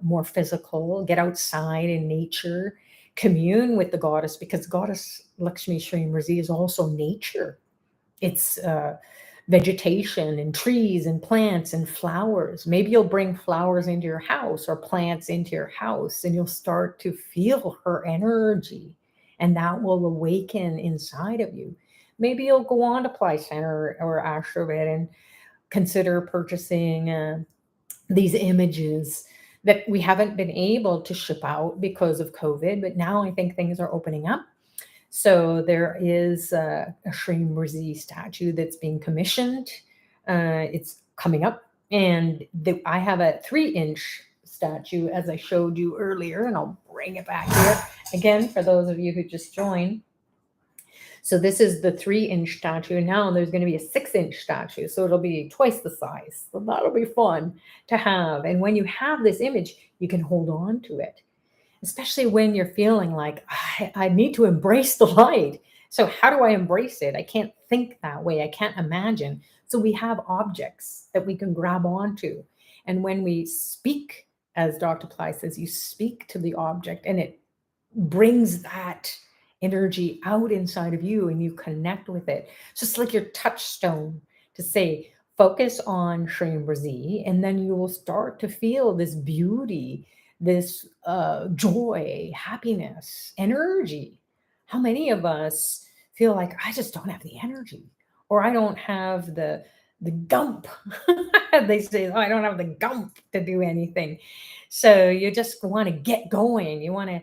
more physical, get outside in nature, commune with the goddess, because goddess Lakshmi Shri Mrizi is also nature. It's vegetation and trees and plants and flowers. Maybe you'll bring flowers into your house or plants into your house, and you'll start to feel her energy, and that will awaken inside of you. Maybe you'll go on to Play Center or Astrovet and consider purchasing these images that we haven't been able to ship out because of COVID, but now I think things are opening up. So there is a Shri Mrizi statue that's being commissioned. It's coming up, and I have a 3-inch statue, as I showed you earlier, and I'll bring it back here again for those of you who just joined. So this is the 3-inch statue. Now there's going to be a 6-inch statue, so it'll be twice the size. So that'll be fun to have. And when you have this image, you can hold on to it, especially when you're feeling like, I need to embrace the light. So how do I embrace it? I can't think that way. I can't imagine. So we have objects that we can grab onto. And when we speak, as Dr. Ply says, you speak to the object and it brings that energy out inside of you and you connect with it. So it's like your touchstone to say, focus on Shri Mrizi, and then you will start to feel this beauty, this joy, happiness, energy. How many of us feel like, I just don't have the energy, or I don't have the gump? They say, oh, I don't have the gump to do anything. So you just want to get going. You want to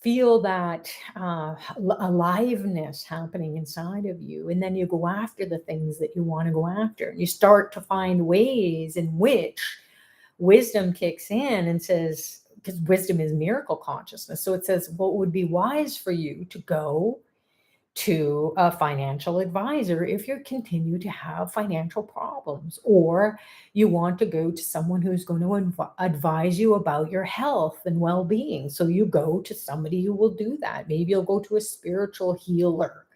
feel that aliveness happening inside of you. And then you go after the things that you want to go after. And you start to find ways in which wisdom kicks in and says, because wisdom is miracle consciousness. So it says, what would be wise for you to go to a financial advisor if you continue to have financial problems, or you want to go to someone who's going to advise you about your health and well-being. So you go to somebody who will do that. Maybe you'll go to a spiritual healer.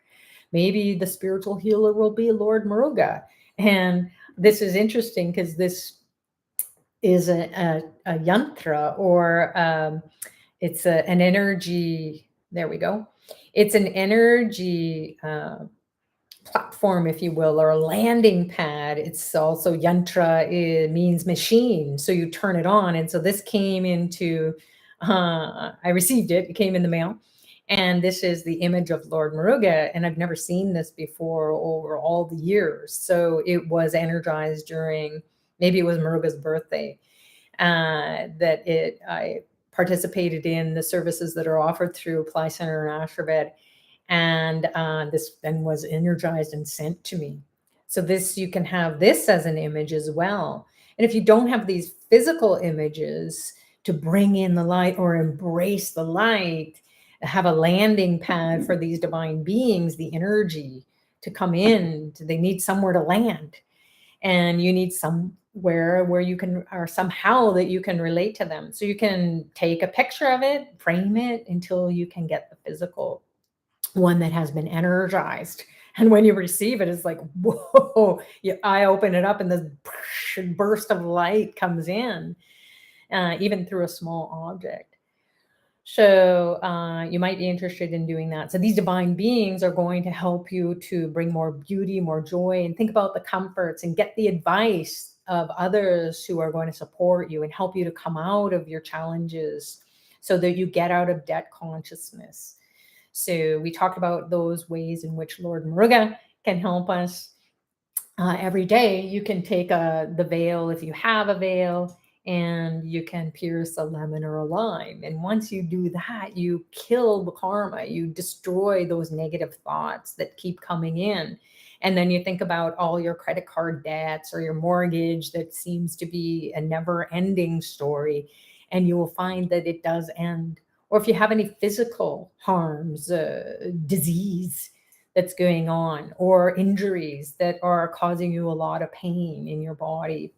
Maybe the spiritual healer will be Lord Muruga. And this is interesting because this is a yantra, or it's an energy. There we go. It's an energy platform, if you will, or a landing pad. It's also yantra, it means machine. So you turn it on. And so this came into, I received it, it came in the mail. And this is the image of Lord Muruga. And I've never seen this before over all the years. So it was energized during, maybe it was Muruga's birthday, I participated in the services that are offered through Apply Center and Ashtabed, and this then was energized and sent to me. So this, you can have this as an image as well. And if you don't have these physical images to bring in the light or embrace the light, have a landing pad for these divine beings, the energy to come in, they need somewhere to land. And you need somewhere where you can, or somehow that you can relate to them. So you can take a picture of it, frame it until you can get the physical one that has been energized. And when you receive it, it's like, whoa, I open it up and this burst of light comes in, even through a small object. So you might be interested in doing that. So these divine beings are going to help you to bring more beauty, more joy, and think about the comforts and get the advice of others who are going to support you and help you to come out of your challenges so that you get out of debt consciousness. So we talked about those ways in which Lord Muruga can help us. Every day you can take the veil, if you have a veil, and you can pierce a lemon or a lime. And once you do that, you kill the karma, you destroy those negative thoughts that keep coming in. And then you think about all your credit card debts or your mortgage that seems to be a never ending story. And you will find that it does end. Or if you have any physical harms, disease that's going on, or injuries that are causing you a lot of pain in your body,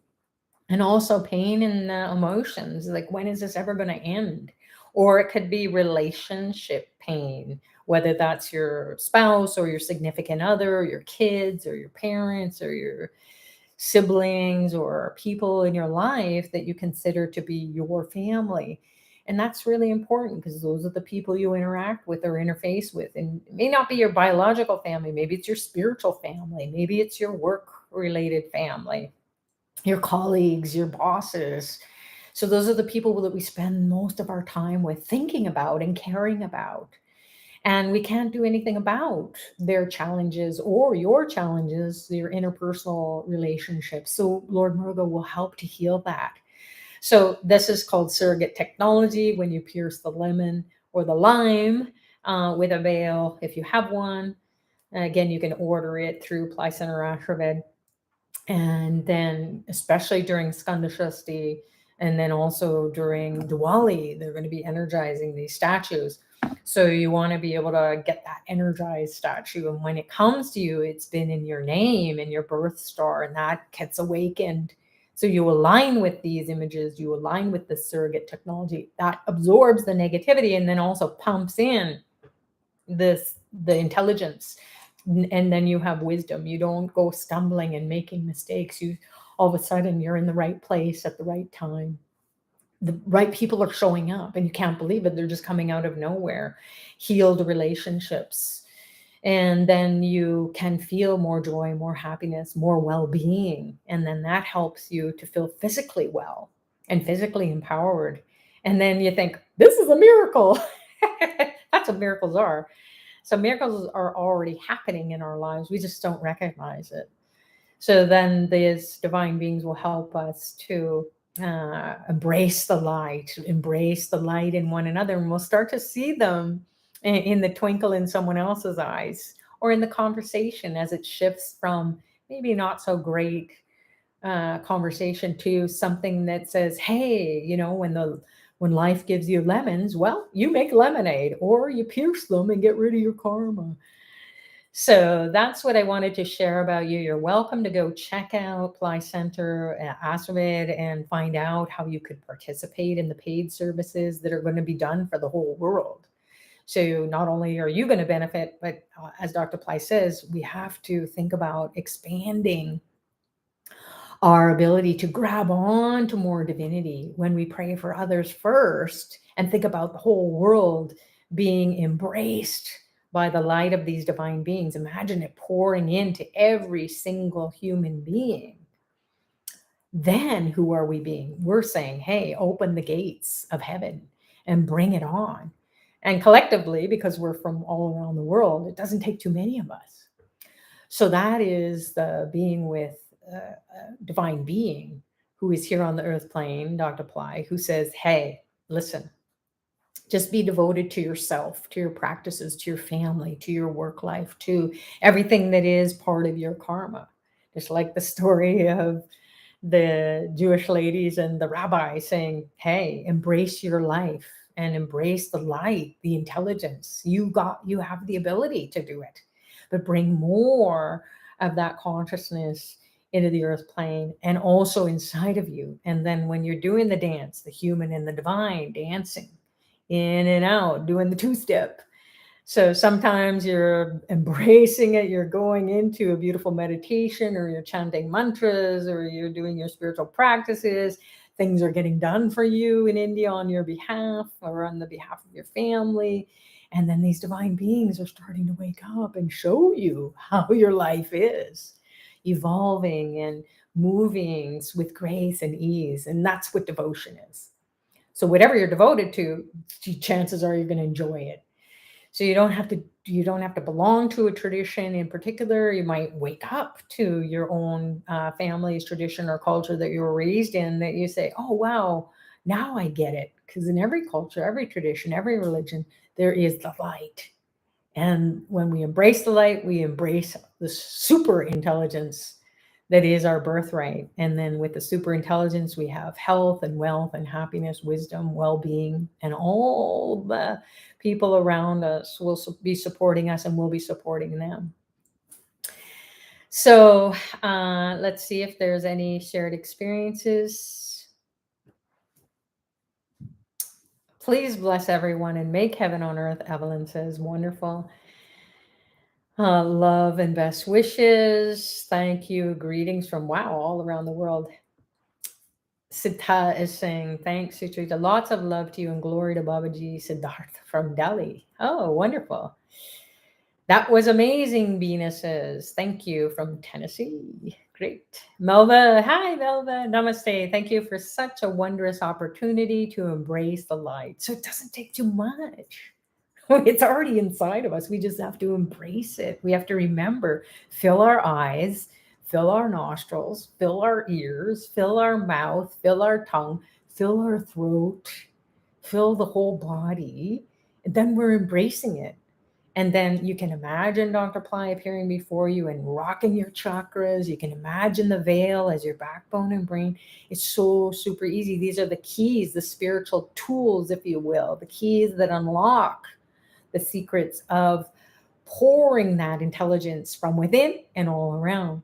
and also pain in emotions, like when is this ever going to end? Or it could be relationship pain, whether that's your spouse or your significant other, or your kids or your parents or your siblings or people in your life that you consider to be your family. And that's really important because those are the people you interact with or interface with. And it may not be your biological family, maybe it's your spiritual family, maybe it's your work related family, your colleagues, your bosses. So those are the people that we spend most of our time with, thinking about and caring about. And we can't do anything about their challenges or your challenges, your interpersonal relationships. So Lord Muruga will help to heal that. So this is called surrogate technology, when you pierce the lemon or the lime with a veil, if you have one. And again, you can order it through Apply Center Ashtabed. And then especially during Skanda Shashti, and then also during Diwali, they're going to be energizing these statues. So you want to be able to get that energized statue. And when it comes to you, it's been in your name and your birth star, and that gets awakened. So you align with these images, you align with the surrogate technology that absorbs the negativity and then also pumps in the intelligence. And then you have wisdom. You don't go stumbling and making mistakes. You all of a sudden you're in the right place at the right time. The right people are showing up and you can't believe it. They're just coming out of nowhere. Healed relationships. And then you can feel more joy, more happiness, more well-being. And then that helps you to feel physically well and physically empowered. And then you think, this is a miracle. That's what miracles are. So miracles are already happening in our lives. We just don't recognize it. So then these divine beings will help us to embrace the light in one another. And we'll start to see them in the twinkle in someone else's eyes, or in the conversation as it shifts from maybe not so great conversation to something that says, hey, when life gives you lemons, well, you make lemonade, or you pierce them and get rid of your karma. So that's what I wanted to share about you. You're welcome to go check out Apply Center at Ashtabed and find out how you could participate in the paid services that are going to be done for the whole world. So not only are you going to benefit, but as Dr. Pillai says, we have to think about expanding our ability to grab on to more divinity when we pray for others first and think about the whole world being embraced by the light of these divine beings. Imagine it pouring into every single human being. Then who are we being? We're saying, hey, open the gates of heaven and bring it on. And collectively, because we're from all around the world, it doesn't take too many of us. So that is the being with a divine being who is here on the earth plane, Dr. Pillai, who says, hey, listen, just be devoted to yourself, to your practices, to your family, to your work life, to everything that is part of your karma. Just like the story of the Jewish ladies and the rabbi saying, hey, embrace your life and embrace the light, the intelligence. You have the ability to do it, but bring more of that consciousness into the earth plane and also inside of you. And then when you're doing the dance, the human and the divine dancing in and out, doing the two-step. So sometimes you're embracing it, you're going into a beautiful meditation, or you're chanting mantras, or you're doing your spiritual practices. Things are getting done for you in India on your behalf or on the behalf of your family. And then these divine beings are starting to wake up and show you how your life is evolving and moving with grace and ease. And that's what devotion is. So whatever you're devoted to, chances are you're going to enjoy it. So you don't have to belong to a tradition in particular. You might wake up to your own family's tradition or culture that you were raised in, that you say, oh, wow, now I get it. Because in every culture, every tradition, every religion, there is the light. And when we embrace the light, we embrace the super intelligence that is our birthright. And then with the super intelligence, we have health and wealth and happiness, wisdom, well-being, and all the people around us will be supporting us and we'll be supporting them. So let's see if there's any shared experiences. Please bless everyone and make heaven on earth, Evelyn says. Wonderful. Love and best wishes. Thank you. Greetings from, wow, all around the world. Siddha is saying, thanks, Sutrita. Lots of love to you and glory to Babaji. Siddharth from Delhi. Oh, wonderful. That was amazing, Bina says. Thank you from Tennessee. Great. Melva, hi, Melva. Namaste. Thank you for such a wondrous opportunity to embrace the light. So it doesn't take too much. It's already inside of us. We just have to embrace it. We have to remember, fill our eyes, fill our nostrils, fill our ears, fill our mouth, fill our tongue, fill our throat, fill the whole body. And then we're embracing it. And then you can imagine Dr. Pillai appearing before you and rocking your chakras. You can imagine the veil as your backbone and brain. It's so super easy. These are the keys, the spiritual tools, if you will, the keys that unlock the secrets of pouring that intelligence from within and all around.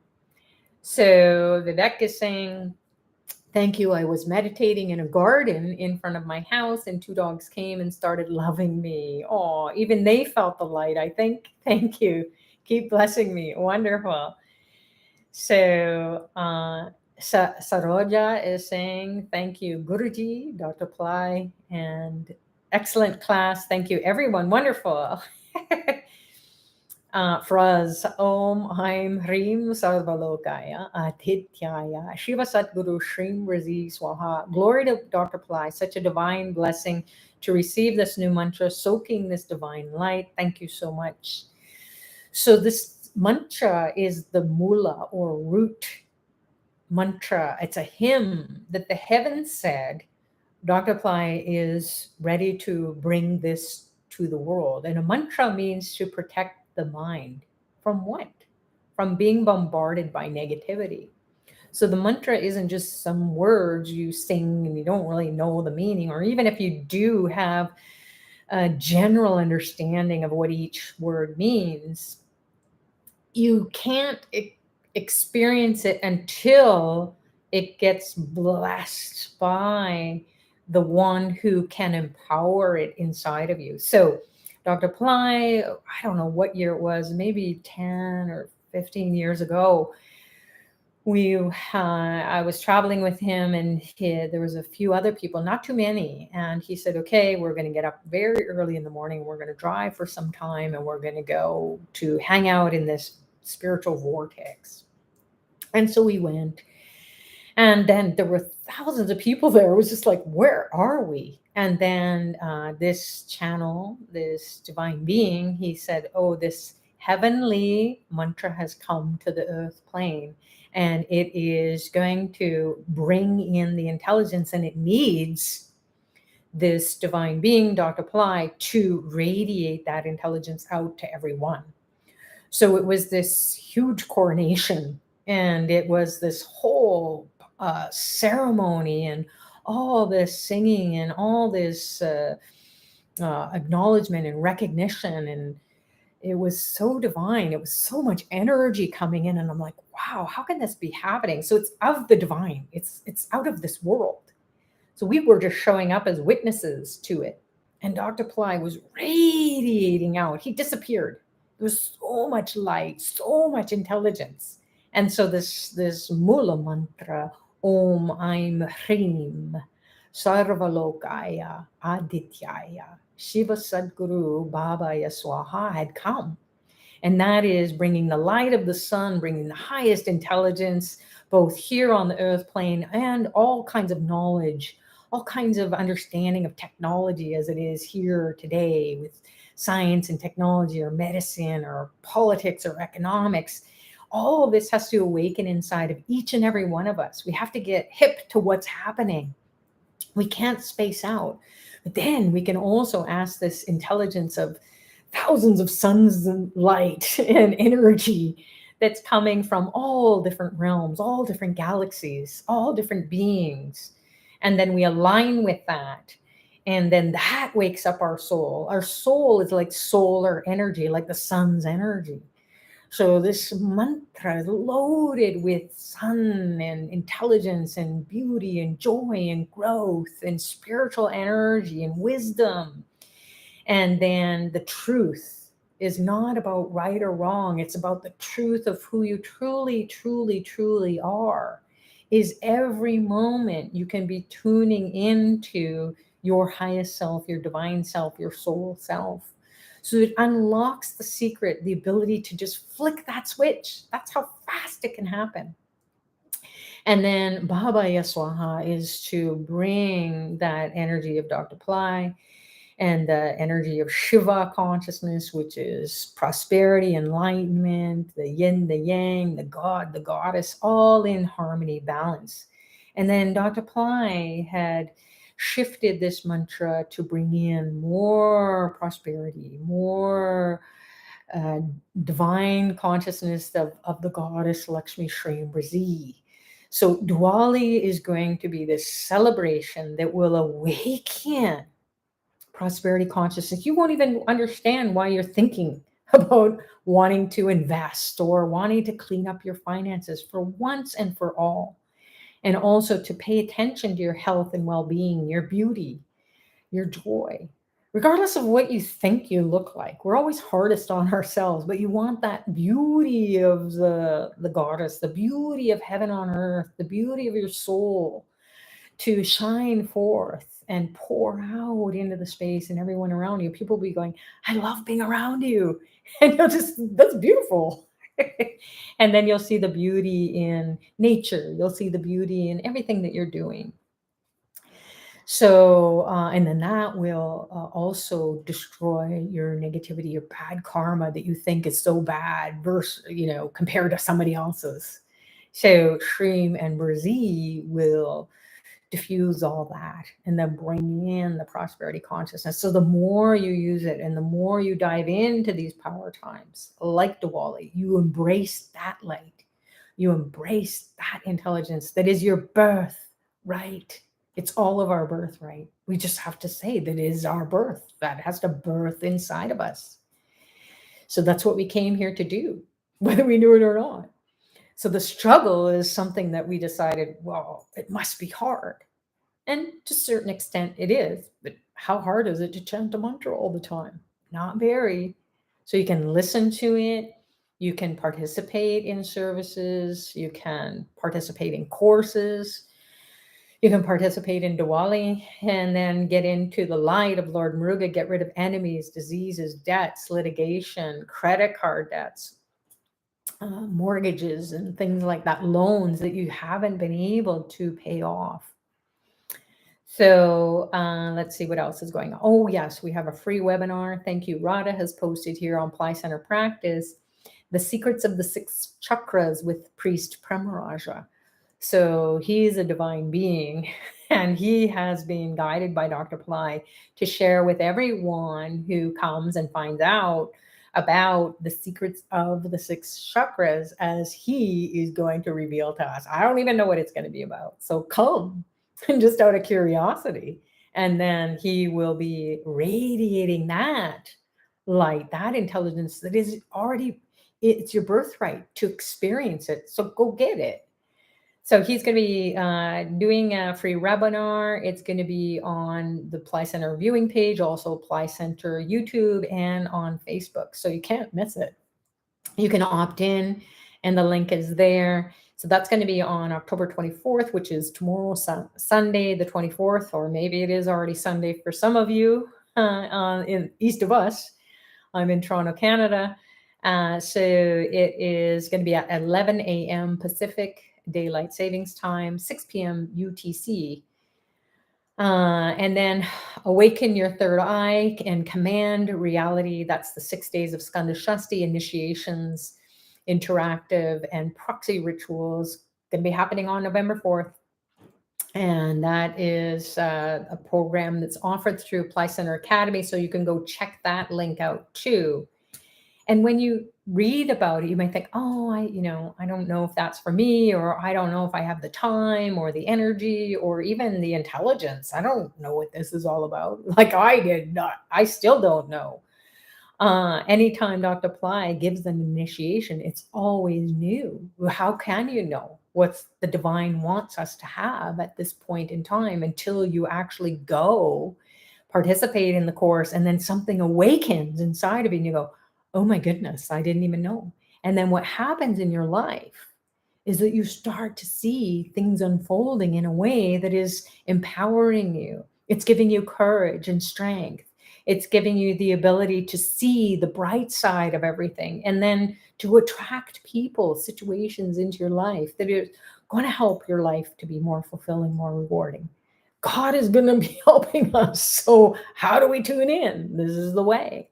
So Vivek is saying, thank you. I was meditating in a garden in front of my house and two dogs came and started loving me. Oh, even they felt the light, I think. Thank you. Keep blessing me. Wonderful. So Saroja is saying, thank you, Guruji, Dr. Pillai, and excellent class. Thank you, everyone. Wonderful. Fraz Om Haim Hrim Sarvalokaya Adhityaya Shiva Satguru Shrim Razi Swaha. Glory to Dr. Pillai, such a divine blessing to receive this new mantra, soaking this divine light. Thank you so much. So this mantra is the mula or root mantra. It's a hymn that the heavens said Dr. Pillai is ready to bring this to the world. And a mantra means to protect the mind. From what? From being bombarded by negativity. So the mantra isn't just some words you sing and you don't really know the meaning, or even if you do have a general understanding of what each word means, you can't experience it until it gets blessed by the one who can empower it inside of you. So Dr. Pillai, I don't know what year it was, maybe 10 or 15 years ago, I was traveling with him, and there was a few other people, not too many. And he said, okay, we're going to get up very early in the morning. We're going to drive for some time, and we're going to go to hang out in this spiritual vortex. And so we went. And then there were thousands of people there. It was just like, where are we? And then this channel, this divine being, he said, oh, this heavenly mantra has come to the earth plane, and it is going to bring in the intelligence, and it needs this divine being, Dr. Pillai, to radiate that intelligence out to everyone. So it was this huge coronation, and it was this whole ceremony, and all this singing, and all this acknowledgement and recognition. And it was so divine. It was so much energy coming in. And I'm like, wow, how can this be happening? So it's of the divine. It's out of this world. So we were just showing up as witnesses to it. And Dr. Pillai was radiating out. He disappeared. There was so much light, so much intelligence. And so this Mula mantra, Om Aim Hrim Sarvalokaya Adityaya Shiva Sadguru Babaya Swaha had come. And that is bringing the light of the sun, bringing the highest intelligence, both here on the earth plane, and all kinds of knowledge, all kinds of understanding of technology as it is here today, with science and technology, or medicine, or politics, or economics. All of this has to awaken inside of each and every one of us. We have to get hip to what's happening. We can't space out. But then we can also ask this intelligence of thousands of suns and light and energy that's coming from all different realms, all different galaxies, all different beings. And then we align with that. And then that wakes up our soul. Our soul is like solar energy, like the sun's energy. So this mantra is loaded with sun and intelligence and beauty and joy and growth and spiritual energy and wisdom. And then the truth is not about right or wrong. It's about the truth of who you truly, truly, truly are. Is every moment you can be tuning into your highest self, your divine self, your soul self. So it unlocks the secret, the ability to just flick that switch. That's how fast it can happen. And then Baba Yaswaha is to bring that energy of Dr. Pillai and the energy of Shiva consciousness, which is prosperity, enlightenment, the yin, the yang, the god, the goddess, all in harmony, balance. And then Dr. Pillai had shifted this mantra to bring in more prosperity, more uh, divine consciousness of the goddess Lakshmi Shri. So Diwali is going to be this celebration that will awaken prosperity consciousness. You won't even understand why you're thinking about wanting to invest or wanting to clean up your finances for once and for all. And also to pay attention to your health and well-being, your beauty, your joy, regardless of what you think you look like. We're always hardest on ourselves, but you want that beauty of the goddess, the beauty of heaven on earth, the beauty of your soul to shine forth and pour out into the space and everyone around you. People will be going, I love being around you. And you'll just, that's beautiful. And then you'll see the beauty in nature. You'll see the beauty in everything that you're doing. So, and then that will also destroy your negativity, your bad karma that you think is so bad versus, compared to somebody else's. So Shreem and Brzee will diffuse all that and then bring in the prosperity consciousness. So the more you use it and the more you dive into these power times, like Diwali, you embrace that light. You embrace that intelligence that is your birth, right? It's all of our birthright. We just have to say that it is our birth. That has to birth inside of us. So that's what we came here to do, whether we knew it or not. So the struggle is something that we decided, well, it must be hard. And to a certain extent it is, but how hard is it to chant a mantra all the time? Not very. So you can listen to it, You can participate in services. You can participate in courses. You can participate in Diwali and then get into the light of Lord Muruga, get rid of enemies, diseases, debts, litigation, credit card debts, mortgages, and things like that, loans that you haven't been able to pay off. So let's see what else is going on. Oh, yes, we have a free webinar. Thank you. Radha has posted here on Ply Center Practice, The Secrets of the Six Chakras with Priest Premaraja. So he's a divine being, and he has been guided by Dr. Pillai to share with everyone who comes and finds out about the secrets of the six chakras, as he is going to reveal to us. I don't even know what it's going to be about. So come just out of curiosity. And then he will be radiating that light, that intelligence that is already, it's your birthright to experience it. So go get it. So he's going to be doing a free webinar. It's going to be on the Ply Center viewing page, also Ply Center YouTube, and on Facebook. So you can't miss it. You can opt in, and the link is there. So that's going to be on October 24th, which is tomorrow, Sunday, the 24th, or maybe it is already Sunday for some of you in east of us. I'm in Toronto, Canada. So it is going to be at 11 a.m. Pacific Daylight Savings Time, 6 p.m. UTC. And then awaken your third eye and command reality. That's the 6 days of Skanda Shashti initiations, interactive and proxy rituals. Going to be happening on November 4th. And that is a program that's offered through Ply Center Academy. So you can go check that link out too. And when you read about it, you might think, oh, I don't know if that's for me, or I don't know if I have the time or the energy or even the intelligence. I don't know what this is all about. Like I did not, I still don't know. Anytime Dr. Ply gives an initiation, it's always new. How can you know what the divine wants us to have at this point in time until you actually go participate in the course, and then something awakens inside of you and you go, oh my goodness, I didn't even know. And then what happens in your life is that you start to see things unfolding in a way that is empowering you. It's giving you courage and strength. It's giving you the ability to see the bright side of everything, and then to attract people, situations into your life that are going to help your life to be more fulfilling, more rewarding. God is going to be helping us. So how do we tune in? This is the way.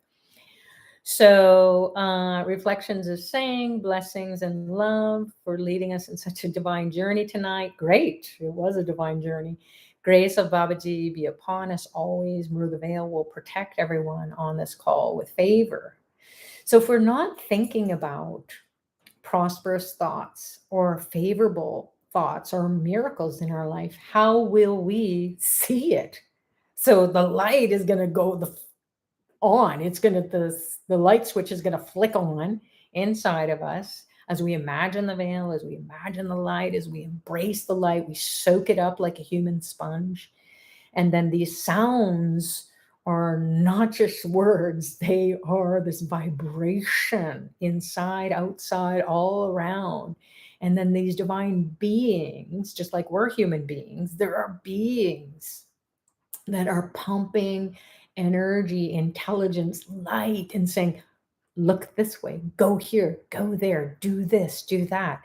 So Reflections is saying, blessings and love for leading us in such a divine journey tonight. Great. It was a divine journey. Grace of Babaji be upon us always. Muruga Veil will protect everyone on this call with favor. So if we're not thinking about prosperous thoughts or favorable thoughts or miracles in our life, how will we see it? So the light is going to go on. It's going to, the light switch is going to flick on inside of us as we imagine the veil, as we imagine the light, as we embrace the light, we soak it up like a human sponge. And then these sounds are not just words, they are this vibration inside, outside, all around. And then these divine beings, just like we're human beings, there are beings that are pumping energy, intelligence, light, and saying, look this way, go here, go there, do this, do that.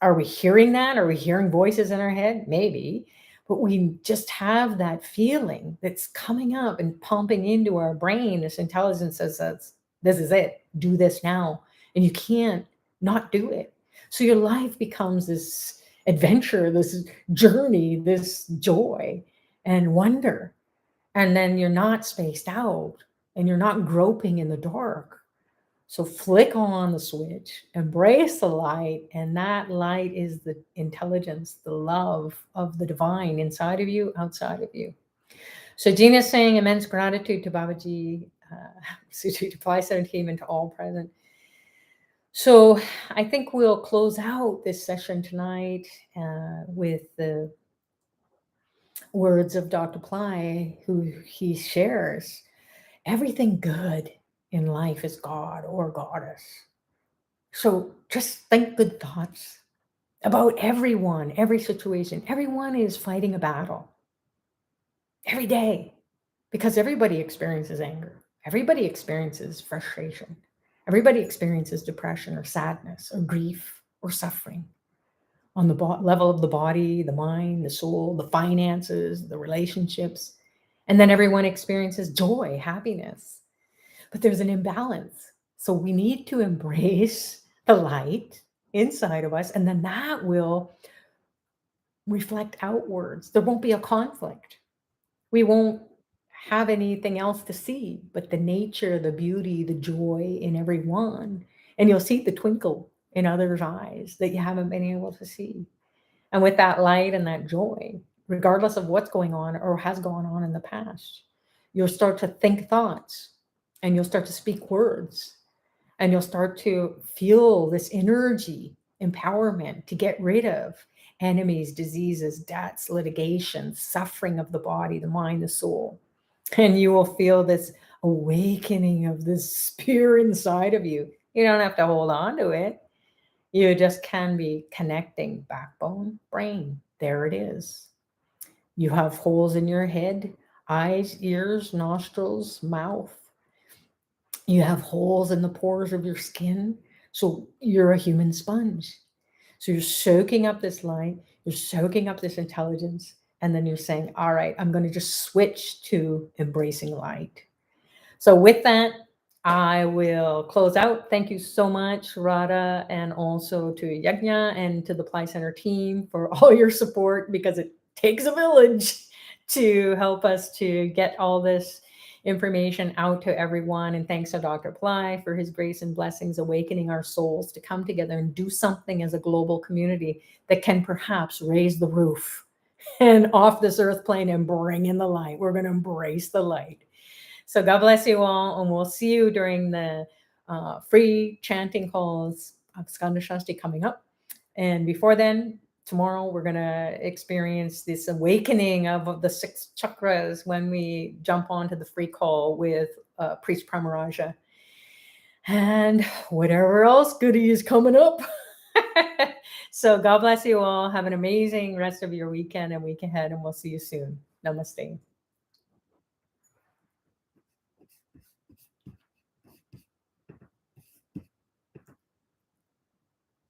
Are we hearing that? Are we hearing voices in our head? Maybe. But we just have that feeling that's coming up and pumping into our brain. This intelligence says, this is it. Do this now. And you can't not do it. So your life becomes this adventure, this journey, this joy and wonder. And then you're not spaced out and you're not groping in the dark. So flick on the switch, embrace the light, and that light is the intelligence, the love of the divine inside of you, outside of you. So Gina's saying immense gratitude to Babaji, to Ply Center team, and to all present. So I think we'll close out this session tonight with the words of Dr. Ply, who he shares. Everything good in life is God or Goddess. So just think good thoughts about everyone, every situation. Everyone is fighting a battle every day because everybody experiences anger. Everybody experiences frustration. Everybody experiences depression or sadness or grief or suffering on the level of the body, the mind, the soul, the finances, the relationships. And then everyone experiences joy, happiness. But there's an imbalance. So we need to embrace the light inside of us, and then that will reflect outwards. There won't be a conflict. We won't have anything else to see but the nature, the beauty, the joy in everyone. And you'll see the twinkle in others' eyes that you haven't been able to see. And with that light and that joy, regardless of what's going on or has gone on in the past, you'll start to think thoughts and you'll start to speak words and you'll start to feel this energy, empowerment to get rid of enemies, diseases, debts, litigation, suffering of the body, the mind, the soul. And you will feel this awakening of this spirit inside of you. You don't have to hold on to it. You just can be connecting backbone, brain. There it is. You have holes in your head, eyes, ears, nostrils, mouth. You have holes in the pores of your skin. So you're a human sponge. So you're soaking up this light, you're soaking up this intelligence, and then you're saying, all right, I'm going to just switch to embracing light. So with that, I will close out. Thank you so much, Radha, and also to Yajna and to the Pillai Center team for all your support, because it takes a village to help us to get all this information out to everyone. And thanks to Dr. Pillai for his grace and blessings, awakening our souls to come together and do something as a global community that can perhaps raise the roof and off this earth plane and bring in the light. We're going to embrace the light. So God bless you all, and we'll see you during the free chanting calls of Skanda Shashti coming up. And before then, tomorrow we're going to experience this awakening of the 6 chakras when we jump onto the free call with Priest Pramaraja. And whatever else goodie is coming up. So God bless you all. Have an amazing rest of your weekend and week ahead, and we'll see you soon. Namaste.